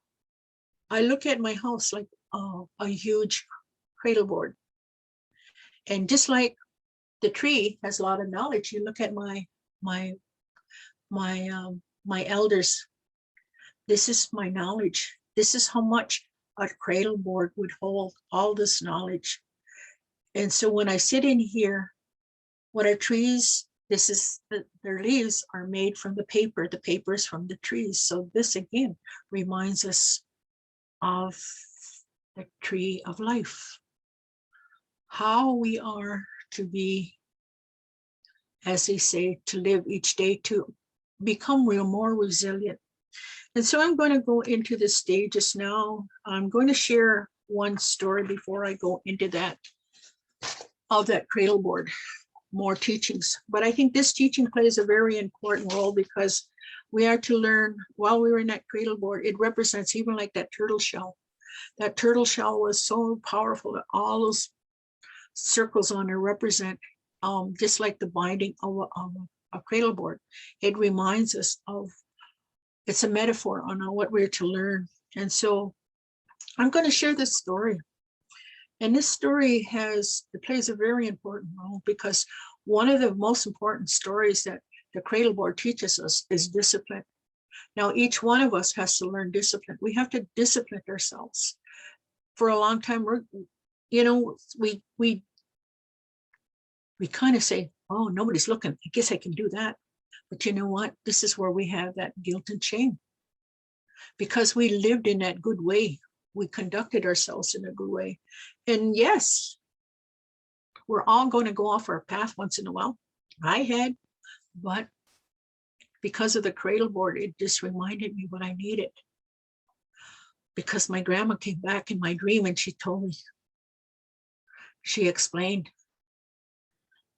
I look at my house like a huge cradle board. And just like the tree has a lot of knowledge, you look at my elders. This is my knowledge. This is how much a cradle board would hold all this knowledge. And so when I sit in here, what are trees? This is their leaves are made from the paper. The paper is from the trees. So this again reminds us of the tree of life. How we are to be, as they say, to live each day to become more resilient. And so I'm going to go into the stages now. I'm going to share one story before I go into that, of that cradle board, more teachings. But I think this teaching plays a very important role, because we are to learn while we were in that cradle board. It represents, even like that turtle shell. That turtle shell was so powerful that all those circles on it represent, just like the binding of a cradle board. It reminds us of, it's a metaphor on what we're to learn. And so I'm going to share this story. And this story plays a very important role, because one of the most important stories that the cradle board teaches us is discipline. Now, each one of us has to learn discipline. We have to discipline ourselves. For a long time, we kind of say, oh, nobody's looking, I guess I can do that. But you know what? This is where we have that guilt and shame, because we lived in that good way. We conducted ourselves in a good way. And yes, we're all going to go off our path once in a while. I had, but because of the cradle board, it just reminded me what I needed. Because my grandma came back in my dream and she told me, she explained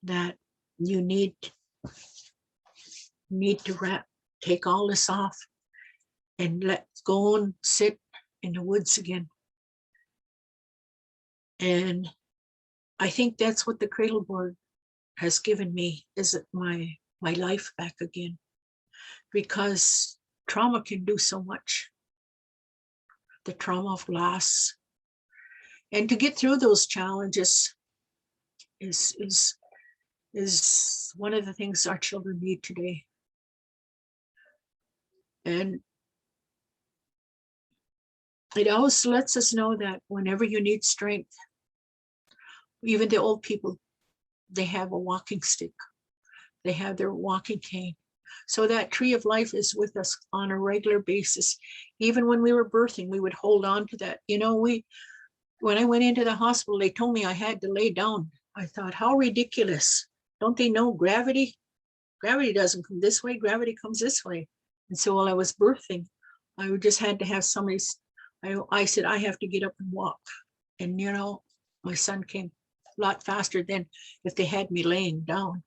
that you need to take all this off and let's go and sit in the woods again. And I think that's what the cradle board has given me, is my life back again, because trauma can do so much. The trauma of loss, and to get through those challenges is one of the things our children need today. And it also lets us know that whenever you need strength, even the old people, they have a walking stick, they have their walking cane. So that tree of life is with us on a regular basis. Even when we were birthing, we would hold on to that. When I went into the hospital, they told me I had to lay down. I thought, how ridiculous. Don't they know gravity? Gravity doesn't come this way, gravity comes this way. And so while I was birthing, I just had to have somebody, I said, I have to get up and walk. And my son came a lot faster than if they had me laying down.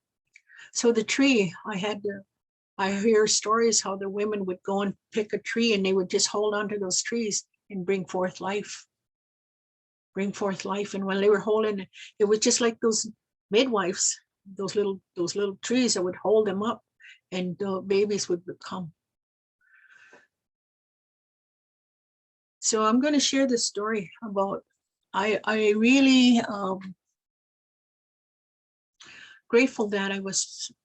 So the tree, I hear stories how the women would go and pick a tree and they would just hold on to those trees and bring forth life. Bring forth life. And when they were holding it, it was just like those midwives, those little trees that would hold them up, and the babies would come. So I'm going to share this story about, I really grateful that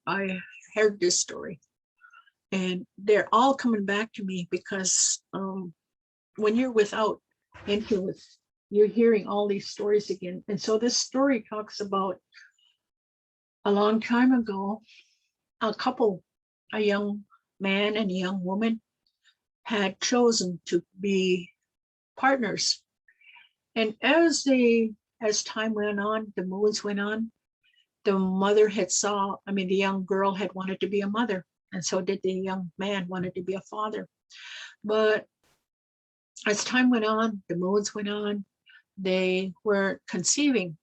I heard this story. And they're all coming back to me, because when you're without influence, you're hearing all these stories again. And so this story talks about a long time ago, a couple a young man and a young woman had chosen to be partners. And as time went on, the moons went on, the mother had the young girl had wanted to be a mother, and so did the young man wanted to be a father. But as time went on, the moons went on, they were conceiving.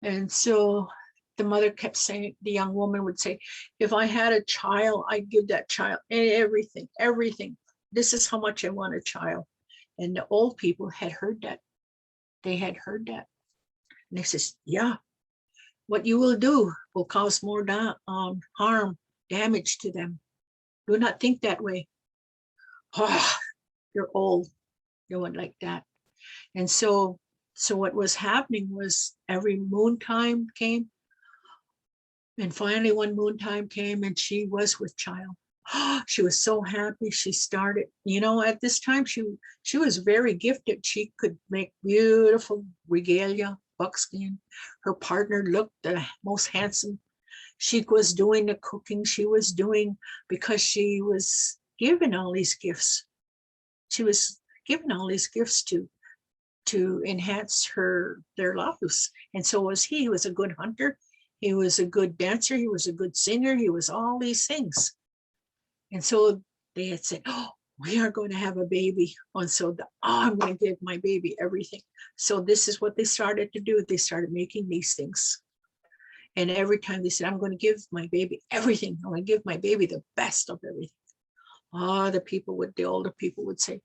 And so the mother kept saying, the young woman would say, if I had a child, I'd give that child everything, everything. This is how much I want a child. And the old people had heard that. They had heard that. And they says, yeah, what you will do will cause more harm, damage to them. Do not think that way. Oh, you're old. You went like that. And so what was happening was every moon time came. And finally one moon time came and she was with child. She was so happy. She started, at this time, she was very gifted. She could make beautiful regalia, buckskin. Her partner looked the most handsome. She was doing the cooking. She was doing, because she was given all these gifts. She was given all these gifts to enhance their lives. And so was he. He was a good hunter. He was a good dancer. He was a good singer. He was all these things. And so they had said, oh, we are going to have a baby. And so I'm going to give my baby everything. So this is what they started to do. They started making these things. And every time they said, I'm going to give my baby everything. I'm going to give my baby the best of everything. The older people would say,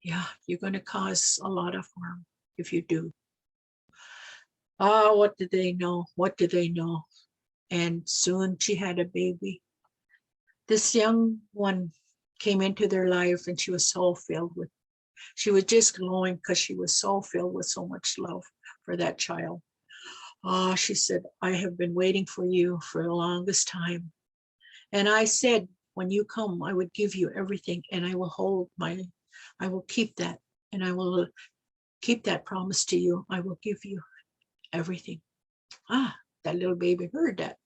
yeah, you're going to cause a lot of harm if you do. What did they know? What did they know? And soon she had a baby. This young one came into their life and she was just glowing because she was so filled with so much love for that child. She said, I have been waiting for you for the longest time. And I said, when you come, I would give you everything and I will keep that, and I will keep that promise to you. I will give you everything. That little baby heard that.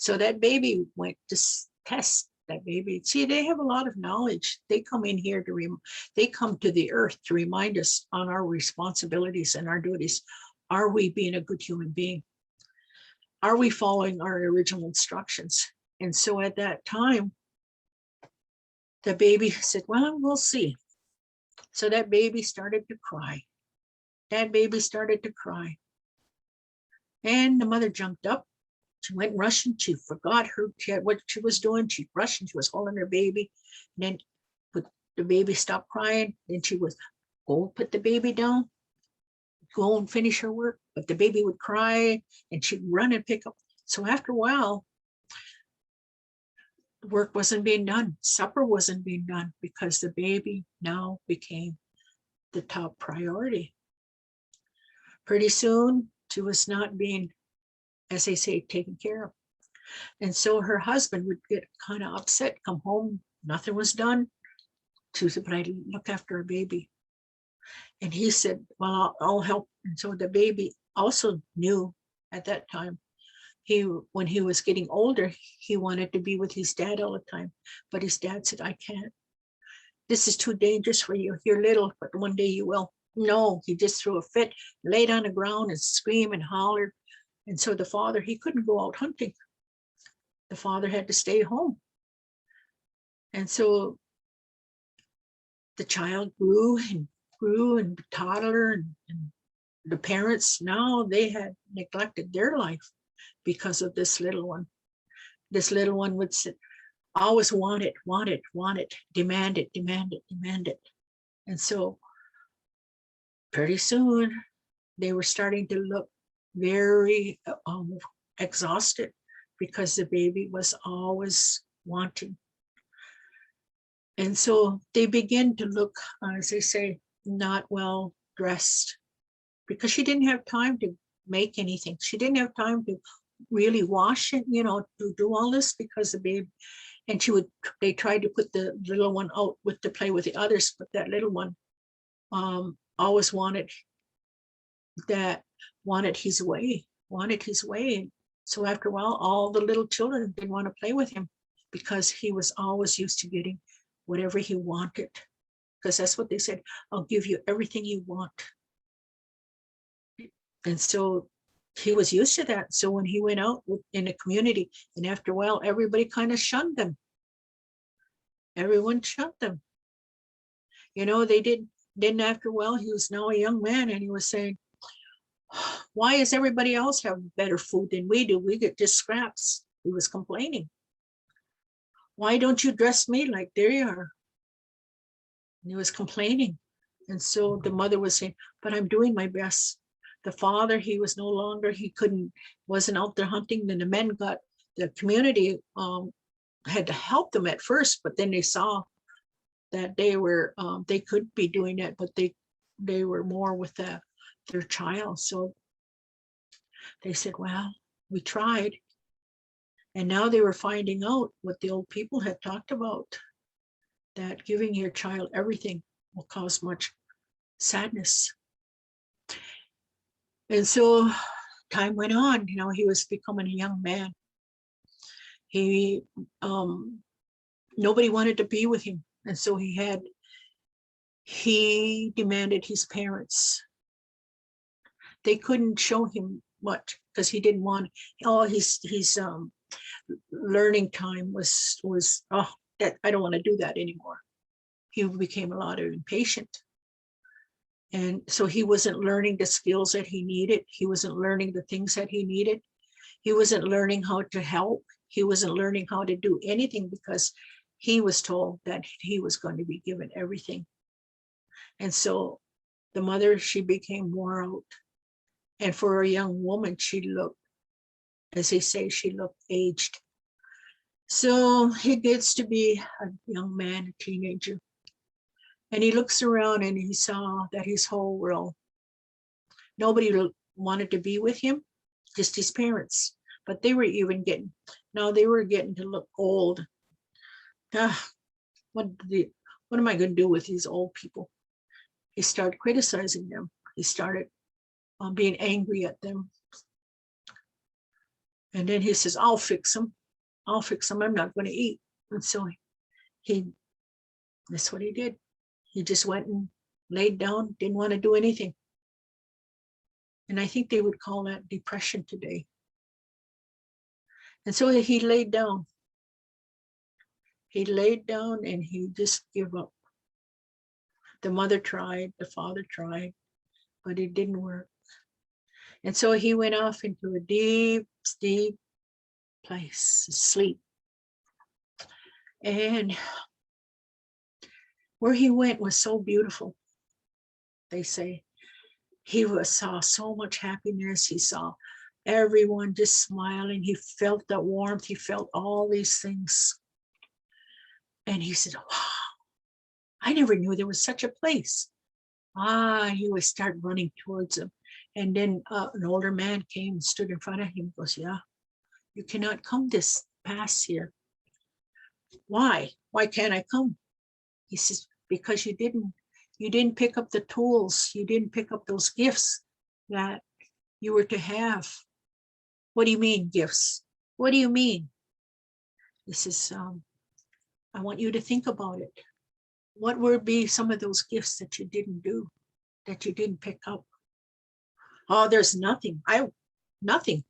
So that baby went to test that baby. See, they have a lot of knowledge. They come in here they come to the earth to remind us on our responsibilities and our duties. Are we being a good human being? Are we following our original instructions? And so at that time, the baby said, well, we'll see. So that baby started to cry. And the mother jumped up. She went rushing. She forgot what she was doing. She rushed and she was holding her baby. And then the baby stopped crying. Then she was go put the baby down, go and finish her work. But the baby would cry and she'd run and pick up. So after a while, work wasn't being done. Supper wasn't being done because the baby now became the top priority. Pretty soon, she was not being, as they say, taken care of. And so her husband would get kind of upset, come home, nothing was done. She said, but I look after her baby. And he said, well, I'll help. And so the baby also knew at that time, when he was getting older, he wanted to be with his dad all the time. But his dad said, I can't. This is too dangerous for you. You're little, but one day you will. No, he just threw a fit, laid on the ground and screamed and hollered. And so the father, he couldn't go out hunting. The father had to stay home. And so the child grew and toddler, and the parents, now they had neglected their life because of this little one. This little one would always want it, demand it. And so pretty soon they were starting to look very exhausted because the baby was always wanting. And so they begin to look, as they say, not well dressed, because she didn't have time to make anything. She didn't have time to really wash it, to do all this, because the baby, and they tried to put the little one out to play with the others, but that little one always wanted his way. So after a while, all the little children didn't want to play with him because he was always used to getting whatever he wanted. Because that's what they said, I'll give you everything you want. And so he was used to that. So when he went out in the community, and after a while, everybody kind of shunned them. Everyone shunned them. You know, they didn't after a while, he was now a young man, and he was saying, why is everybody else have better food than we do? We get just scraps. He was complaining. Why don't you dress me like they are? And he was complaining. And so the mother was saying, but I'm doing my best. The father, he was no longer, wasn't out there hunting. Then the men got, the community had to help them at first, but then they saw that they could be doing that, but they were more with their child. So they said, well, we tried. And now they were finding out what the old people had talked about, that giving your child everything will cause much sadness. And so time went on, you know, he was becoming a young man. He, nobody wanted to be with him. And so he demanded his parents. They couldn't show him much because he didn't want, his learning time was that I don't want to do that anymore. He became a lot of impatient. And so he wasn't learning the skills that he needed. He wasn't learning the things that he needed. He wasn't learning how to help. He wasn't learning how to do anything because he was told that he was going to be given everything. And so the mother, she became wore out. And for a young woman, she looked, as they say, she looked aged. So he gets to be a young man, a teenager. And he looks around and he saw that his whole world, nobody wanted to be with him, just his parents. But they were even getting to look old. What am I going to do with these old people? He started criticizing them. He started being angry at them. And then he says, I'll fix them. I'll fix them. I'm not going to eat. And so that's what he did. He just went and laid down, didn't want to do anything. And I think they would call that depression today. And so he laid down. He laid down and he just gave up. The mother tried, the father tried, but it didn't work. And so he went off into a deep, deep place, sleep. And where he went was so beautiful, they say. He saw so much happiness. He saw everyone just smiling. He felt that warmth. He felt all these things. And he said, wow, I never knew there was such a place. He would start running towards him. And then an older man came and stood in front of him. He goes, yeah, you cannot come this past here. Why? Why can't I come? He says, because you didn't pick up the tools. You didn't pick up those gifts that you were to have. What do you mean, gifts? What do you mean? He says, I want you to think about it. What would be some of those gifts that you didn't do, that you didn't pick up? Oh, there's nothing. Nothing.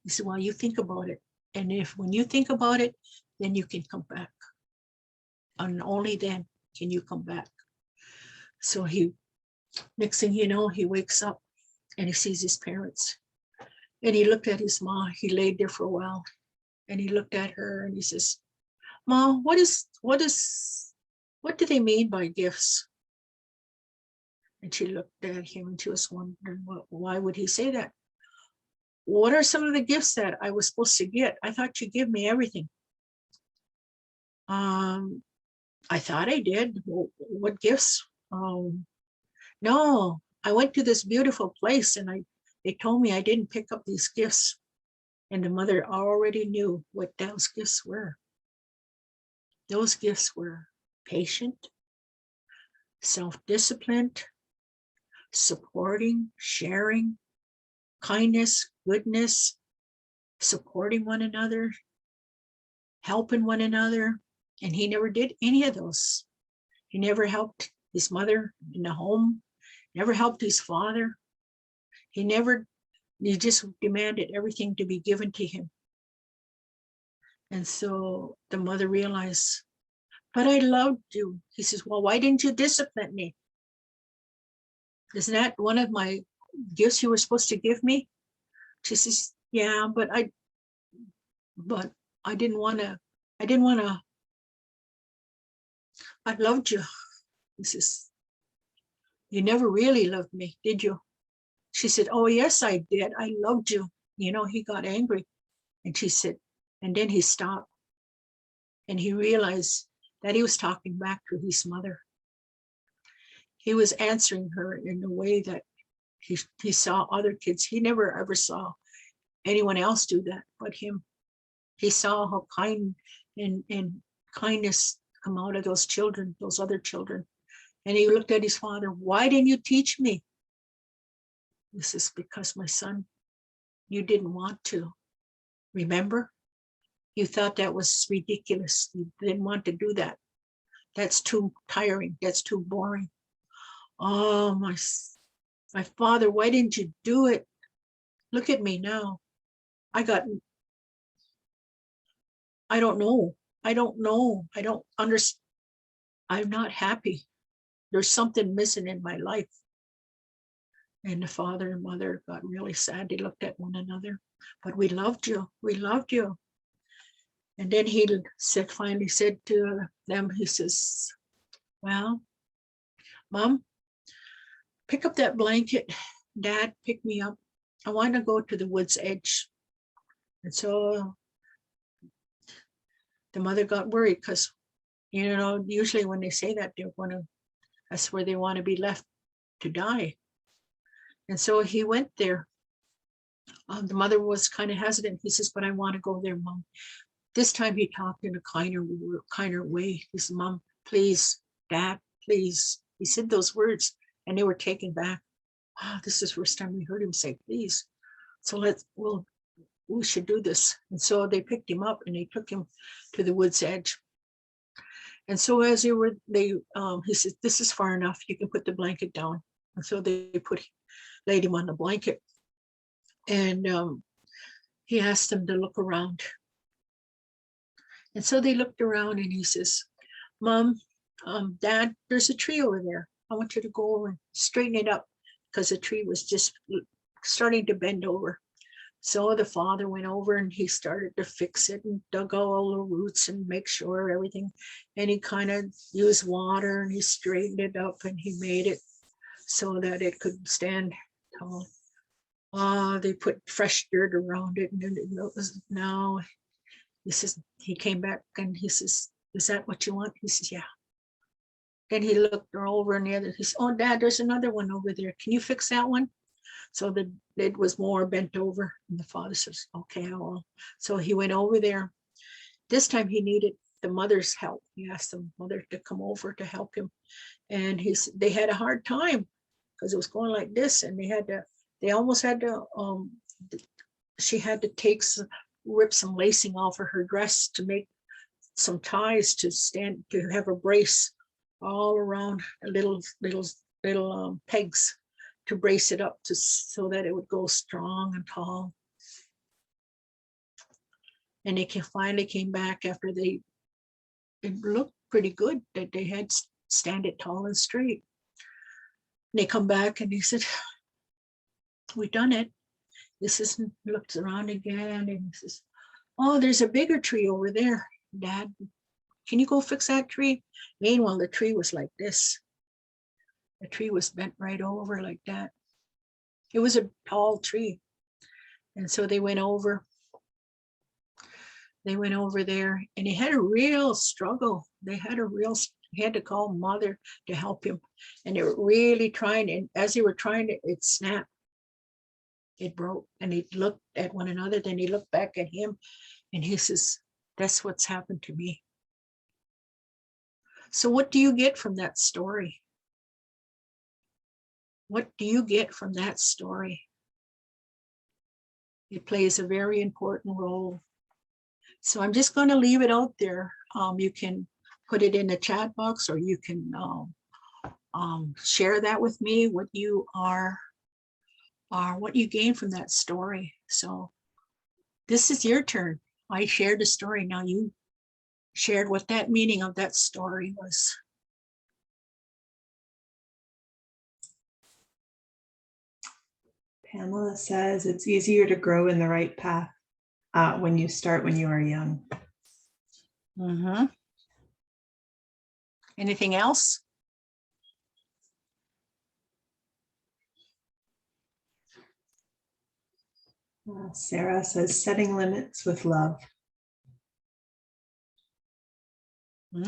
He said, well, you think about it. And when you think about it, then you can come back. And only then can you come back. So next thing you know, he wakes up and he sees his parents. And he looked at his mom. He laid there for a while. And he looked at her and he says, Mom, what do they mean by gifts? And she looked at him and she was wondering, why would he say that? What are some of the gifts that I was supposed to get? I thought you give me everything. I thought I did. What gifts? No, I went to this beautiful place and they told me I didn't pick up these gifts. And the mother already knew what those gifts were. Those gifts were patient, self-disciplined, supporting, sharing, kindness, goodness, supporting one another, helping one another. And he never did any of those. He never helped his mother in the home, never helped his father. He just demanded everything to be given to him. And so the mother realized, but I loved you. He says, well, why didn't you discipline me? Isn't that one of my gifts you were supposed to give me? She says, yeah, but I didn't want to, I loved you. He says, you never really loved me, did you? She said, oh, yes, I did. I loved you. You know, he got angry. And she said, and then he stopped. And he realized that he was talking back to his mother. He was answering her in a way that he saw other kids. He never ever saw anyone else do that but him. He saw how kind and kindness come out of those children, those other children. And he looked at his father, why didn't you teach me? This is because, my son, you didn't want to. Remember? You thought that was ridiculous. You didn't want to do that. That's too tiring. That's too boring. Oh, my father, why didn't you do it? Look at me now. I don't know. I don't understand. I'm not happy. There's something missing in my life. And the father and mother got really sad. They looked at one another. But we loved you. We loved you. And then he finally said to them, he says, well, Mom, pick up that blanket. Dad, pick me up. I want to go to the woods edge. And so the mother got worried because, you know, usually when they say that, that's where they want to be left to die. And so he went there. The mother was kind of hesitant. He says, but I want to go there, Mom. This time he talked in a kinder way. He said, Mom, please, Dad, please. He said those words and they were taken back. Wow, this is the first time we heard him say, please. So we should do this. And so they picked him up and they took him to the woods edge. And so as he said, this is far enough. You can put the blanket down. And so they laid him on the blanket. And he asked them to look around. And so they looked around and he says, Mom, Dad, there's a tree over there. I want you to go over and straighten it up because the tree was just starting to bend over. So the father went over and he started to fix it and dug all the roots and make sure everything. And he kind of used water and he straightened it up and he made it so that it could stand tall. They put fresh dirt around it. And it was now, he says, he came back and he says, is that what you want? He says, yeah. Then he looked over and the other, he said, oh, Dad, there's another one over there. Can you fix that one? So it was more bent over. And the father says, okay, I will. So he went over there. This time he needed the mother's help. He asked the mother to come over to help him. And they had a hard time because it was going like this. And they almost had to, she had to rip some lacing off of her dress to make some ties to have a brace all around little pegs to brace it up so that it would go strong and tall. And they finally came back after it looked pretty good that they had stand it tall and straight. And they come back and he said, we done it. This isn't, looks around again and he says, oh, there's a bigger tree over there, Dad. Can you go fix that tree? Meanwhile, the tree was like this. The tree was bent right over like that. It was a tall tree. And so they went over there and he had a real struggle. He had to call Mother to help him. And they were really trying, and as they were trying to, it snapped. It broke and he looked at one another. Then he looked back at him and he says, that's what's happened to me. So what do you get from that story? What do you get from that story? It plays a very important role. So I'm just going to leave it out there. You can put it in the chat box, or you can share that with me, what you what you gain from that story. So this is your turn. I shared the story. Now you shared what that meaning of that story was. Pamela says it's easier to grow in the right path when you start when you are young. Anything else? Sarah says setting limits with love.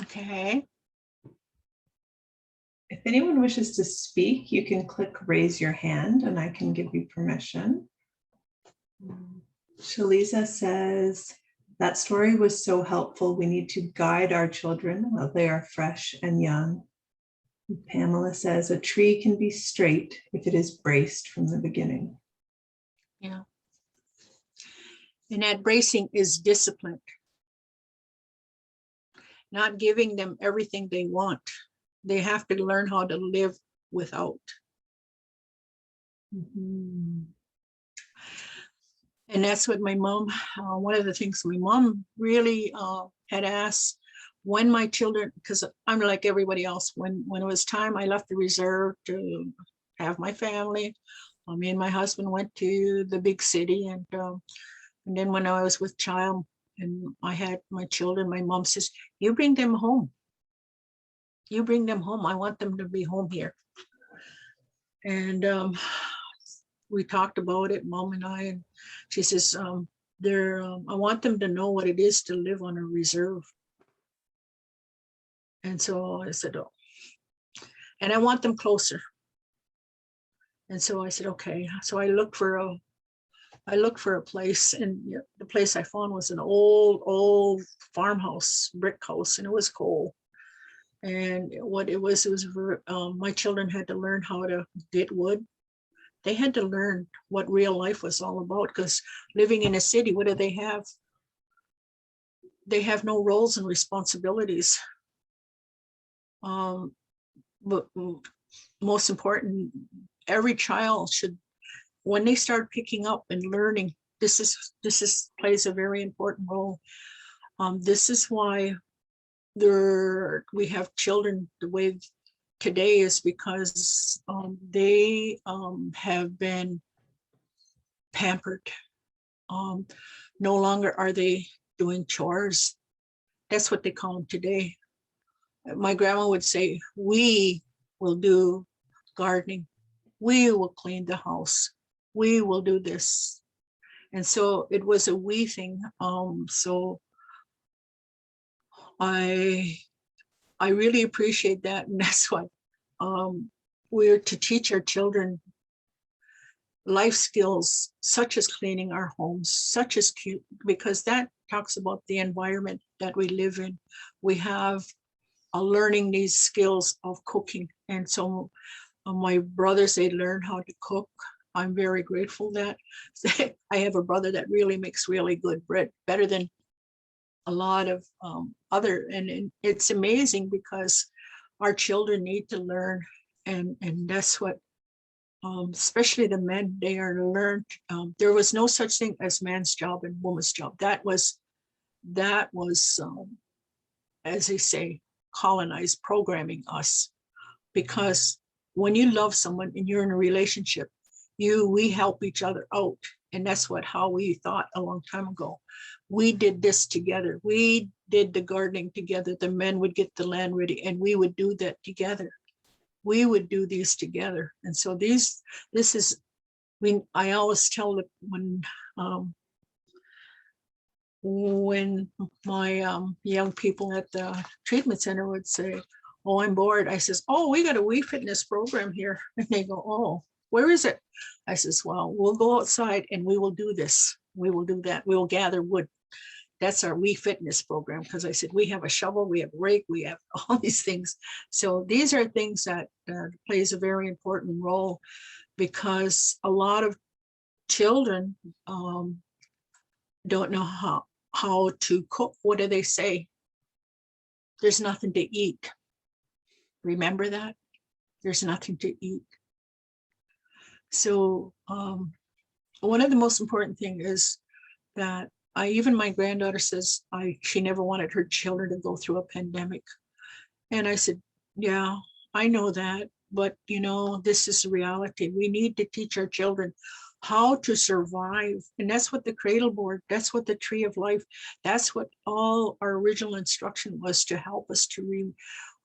Okay. If anyone wishes to speak, you can click raise your hand and I can give you permission. Shaliza says, that story was so helpful. We need to guide our children while they are fresh and young. Pamela says, a tree can be straight if it is braced from the beginning. Yeah. And that bracing is discipline. Not giving them everything they want. They have to learn how to live without. And that's what my mom, one of the things my mom really had asked when my children, because I'm like everybody else, when it was time, I left the reserve to have my family. Me and my husband went to the big city, and then when I was with child and I had my children, my mom says, you bring them home. You bring them home. I want them to be home here. And we talked about it, Mom and I, and she says, I want them to know what it is to live on a reserve. And so I said, oh, and I want them closer. And so I said, okay. So I looked for a place, and the place I found was an old farmhouse, brick house, and it was cold. And what it was my children had to learn how to get wood. They had to learn what real life was all about, because living in a city, what do they have? They have no roles and responsibilities. But most important, every child should, when they start picking up and learning, this plays a very important role. This is why we have children the way today, is because they have been pampered. No longer are they doing chores. That's what they call them today. My grandma would say, we will do gardening. We will clean the house. We will do this. And so it was a we thing. So I really appreciate that. And that's why we're to teach our children life skills, such as cleaning our homes, such as because that talks about the environment that we live in. We have learning these skills of cooking. And so my brothers, they learn how to cook. I'm very grateful that I have a brother that really makes really good bread, better than a lot of other, and it's amazing because our children need to learn, and that's what, especially the men, they are learned. There was no such thing as man's job and woman's job. That was as they say, colonized, programming us, because when you love someone and you're in a relationship, we help each other out. And that's how we thought a long time ago. We did this together. We did the gardening together. The men would get the land ready and we would do that together. We would do these together. And so I always tell that when my young people at the treatment center would say, oh, I'm bored. I says, oh, we got a wee fitness program here. And they go, oh, where is it? I says, well, we'll go outside and we will do this. We will do that. We will gather wood. That's our wee fitness program. Because I said, we have a shovel, we have a rake, we have all these things. So these are things that plays a very important role, because a lot of children don't know how to cook. What do they say? There's nothing to eat. Remember that? There's nothing to eat. So one of the most important things is that even my granddaughter says she never wanted her children to go through a pandemic. And I said, yeah, I know that, but this is reality. We need to teach our children how to survive. And that's what the Cradleboard, that's what the Tree of Life, that's what all our original instruction was, to help us to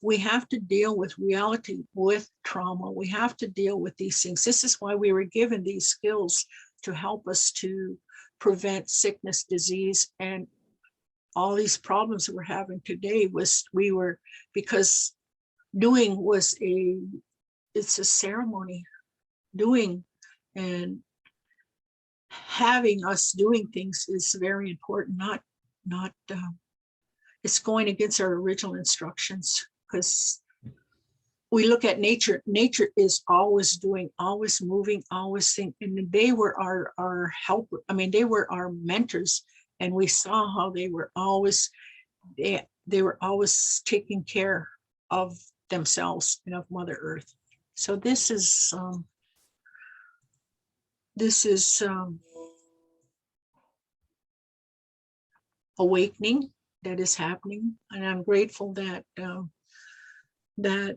we have to deal with reality, with trauma. We have to deal with these things. This is why we were given these skills, to help us to prevent sickness, disease, and all these problems that we're having today. Because doing it's a ceremony. Doing and having us doing things is very important. Not it's going against our original instructions, because we look at nature. Nature is always doing, always moving, always thinking. And they were our helper. I mean, they were our mentors, and we saw how they were always taking care of themselves and of Mother Earth. So this is awakening that is happening, and I'm grateful that that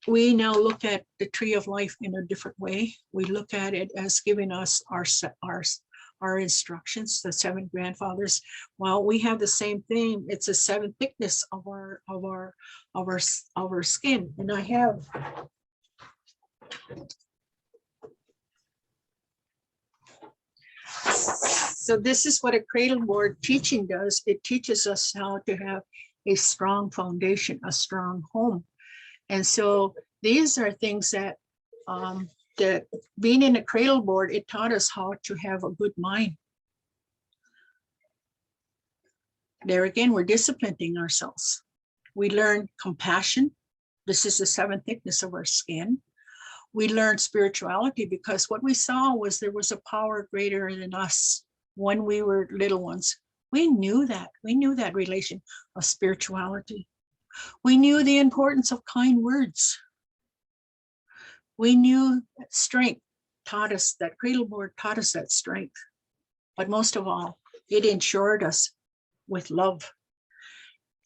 we now look at the Tree of Life in a different way. We look at it as giving us our instructions, the 7 grandfathers. Well, we have the same thing. It's a 7 thickness of our skin, and I have. So this is what a Cradleboard teaching does. It teaches us how to have a strong foundation, a strong home. And so these are things that that being in a Cradleboard, it taught us how to have a good mind. There again, we're disciplining ourselves. We learn compassion. This is the 7 thickness of our skin. We learned spirituality, because what we saw was there was a power greater than us when we were little ones. We knew that. We knew that relation of spirituality. We knew the importance of kind words. We knew that strength taught us, that Cradleboard taught us that strength. But most of all, it ensured us with love.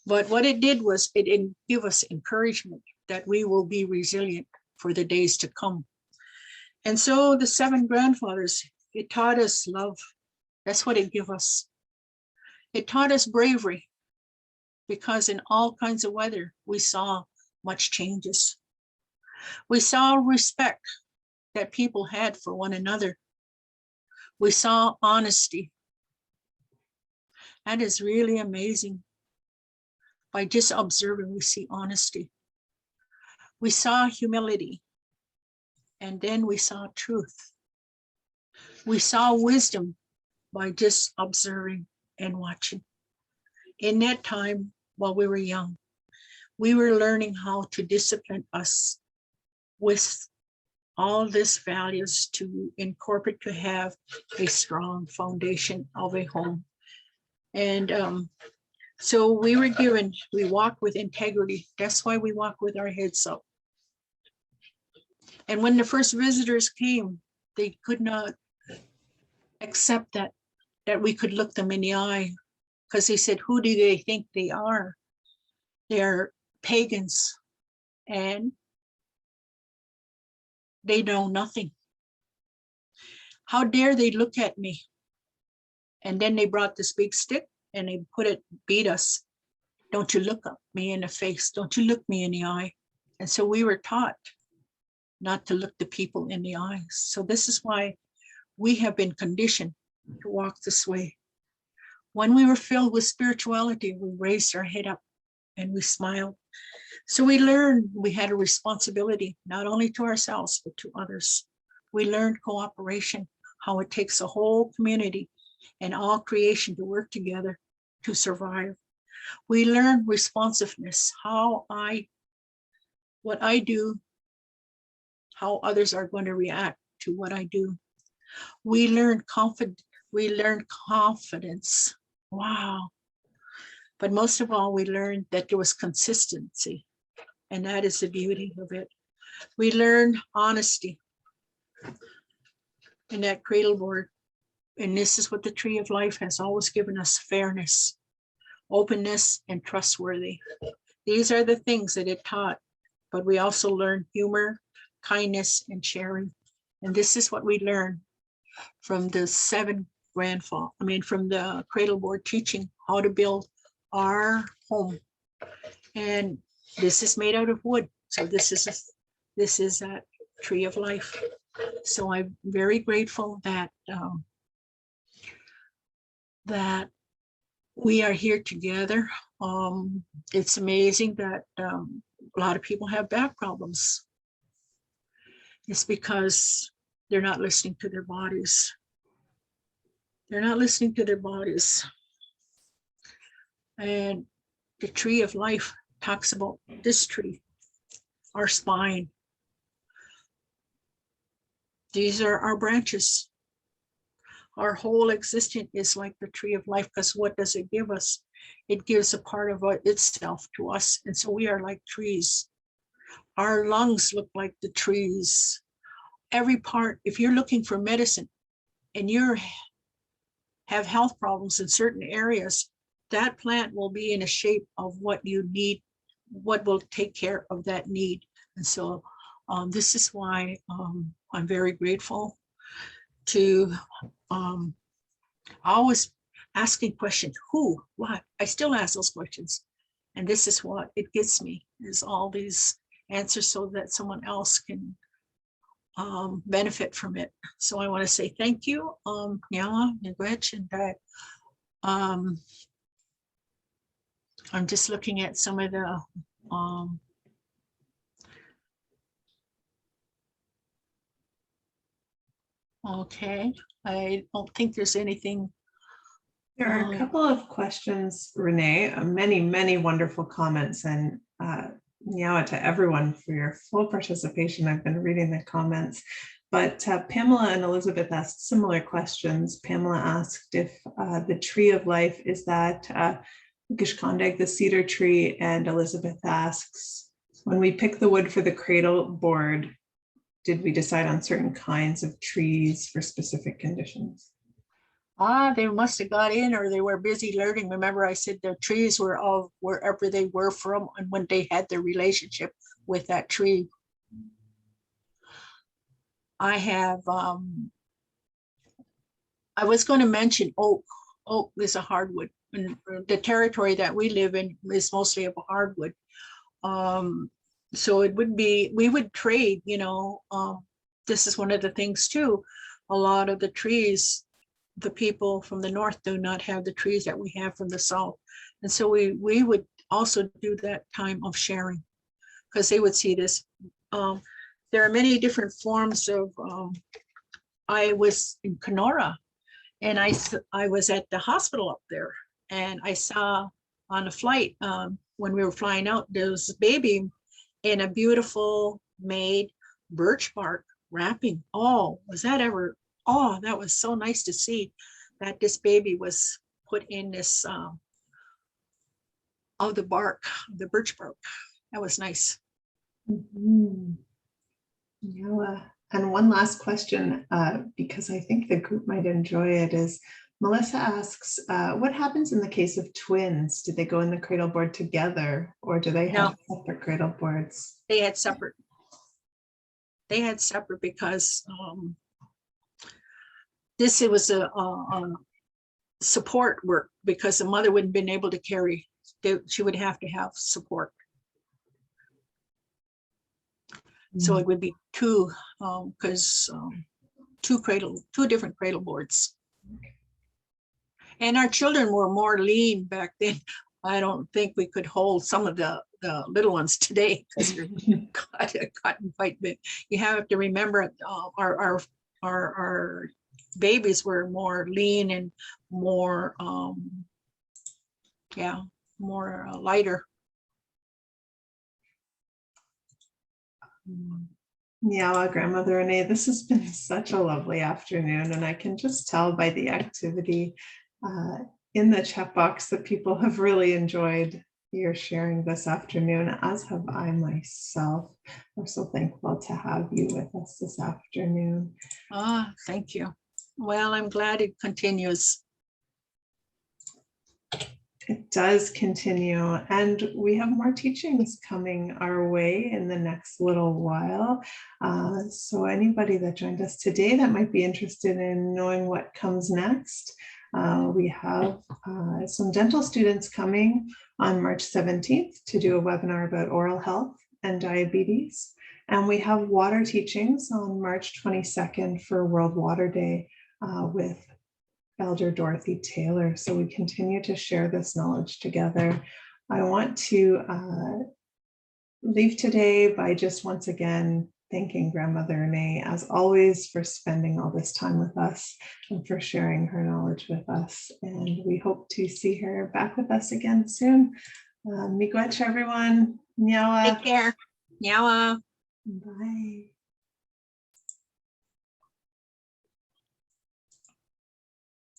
But what it did was it didn't give us encouragement that we will be resilient for the days to come. And so the 7 grandfathers, it taught us love. That's what it gave us. It taught us bravery, because in all kinds of weather, we saw much changes. We saw respect that people had for one another. We saw honesty. That is really amazing. By just observing, we see honesty. We saw humility, and then we saw truth. We saw wisdom by just observing and watching. In that time, while we were young, we were learning how to discipline us with all these values to incorporate, to have a strong foundation of a home. And so we were given, we walk with integrity. That's why we walk with our heads up. And when the first visitors came, they could not accept that we could look them in the eye, because they said, who do they think they are? They're pagans, and they know nothing. How dare they look at me? And then they brought this big stick and they beat us. Don't you look at me in the face. Don't you look me in the eye. And so we were taught not to look the people in the eyes. So this is why we have been conditioned to walk this way. When we were filled with spirituality, we raised our head up and we smiled. So we learned we had a responsibility, not only to ourselves, but to others. We learned cooperation, how it takes a whole community and all creation to work together to survive. We learned responsiveness, what I do, how others are going to react to what I do. We learned confidence. Wow. But most of all, we learned that there was consistency, and that is the beauty of it. We learned honesty in that Cradleboard. And this is what the Tree of Life has always given us: fairness, openness, and trustworthy. These are the things that it taught, but we also learned humor, kindness, and sharing. And this is what we learned from the from the Cradleboard teaching how to build our home. And this is made out of wood. So this is a Tree of Life. So I'm very grateful that that we are here together. It's amazing that a lot of people have back problems. It's because they're not listening to their bodies. They're not listening to their bodies. And the Tree of Life talks about this tree, our spine. These are our branches. Our whole existence is like the Tree of Life, because what does it give us? It gives a part of itself to us. And so we are like trees. Our lungs look like the trees. Every part, if you're looking for medicine and you have health problems in certain areas, that plant will be in a shape of what you need, what will take care of that need. And so this is why I'm very grateful to always asking questions, who, what. I still ask those questions. And this is what it gets me, is all these answers so that someone else can benefit from it. So I want to say thank you, Nyala, Miigwech, and I'm just looking at some of the okay, I don't think there's anything. There are a couple of questions, Renee, many, many wonderful comments, and meow to everyone for your full participation. I've been reading the comments, but Pamela and Elizabeth asked similar questions. Pamela asked if the Tree of Life is that Gishkondag, the cedar tree, and Elizabeth asks, when we pick the wood for the Cradleboard, did we decide on certain kinds of trees for specific conditions? They must have got in, or they were busy learning. Remember, I said the trees were of wherever they were from and when they had their relationship with that tree. I have, I was going to mention oak. Oak is a hardwood, and the territory that we live in is mostly of a hardwood. So it would be, we would trade, you know, this is one of the things too. A lot of the trees, the people from the north do not have the trees that we have from the south. And so we would also do that time of sharing, because they would see this. There are many different forms of, I was in Kenora, and I was at the hospital up there, and I saw on a flight, when we were flying out, there was a baby in a beautiful made birch bark wrapping. Oh, was that ever, oh, that was so nice to see that this baby was put in this, of the bark, the birch bark. That was nice. Mm-hmm. Yeah. And one last question, because I think the group might enjoy it, is Melissa asks, what happens in the case of twins? Do they go in the Cradleboard together, or do they have separate Cradleboards? They had separate. They had separate because this, it was a support work, because the mother wouldn't been able to carry. She would have to have support. So it would be two, because two different Cradleboards. And our children were more lean back then. I don't think we could hold some of the little ones today, because they're gotten quite big. You have to remember, our babies were more lean and more, yeah, more lighter. Meow, Grandmother Renee, this has been such a lovely afternoon, and I can just tell by the activity in the chat box that people have really enjoyed your sharing this afternoon, as have I myself. We're so thankful to have you with us this afternoon. Ah, thank you. Well, I'm glad it continues. It does continue, and we have more teachings coming our way in the next little while. So anybody that joined us today that might be interested in knowing what comes next, we have some dental students coming on March 17th to do a webinar about oral health and diabetes. And we have water teachings on March 22nd for World Water Day with Elder Dorothy Taylor. So we continue to share this knowledge together. I want to leave today by just once again thanking Grandmother Renee, as always, for spending all this time with us and for sharing her knowledge with us. And we hope to see her back with us again soon. Miigwech, everyone. Nyawa. Take care. Nyawa. Bye.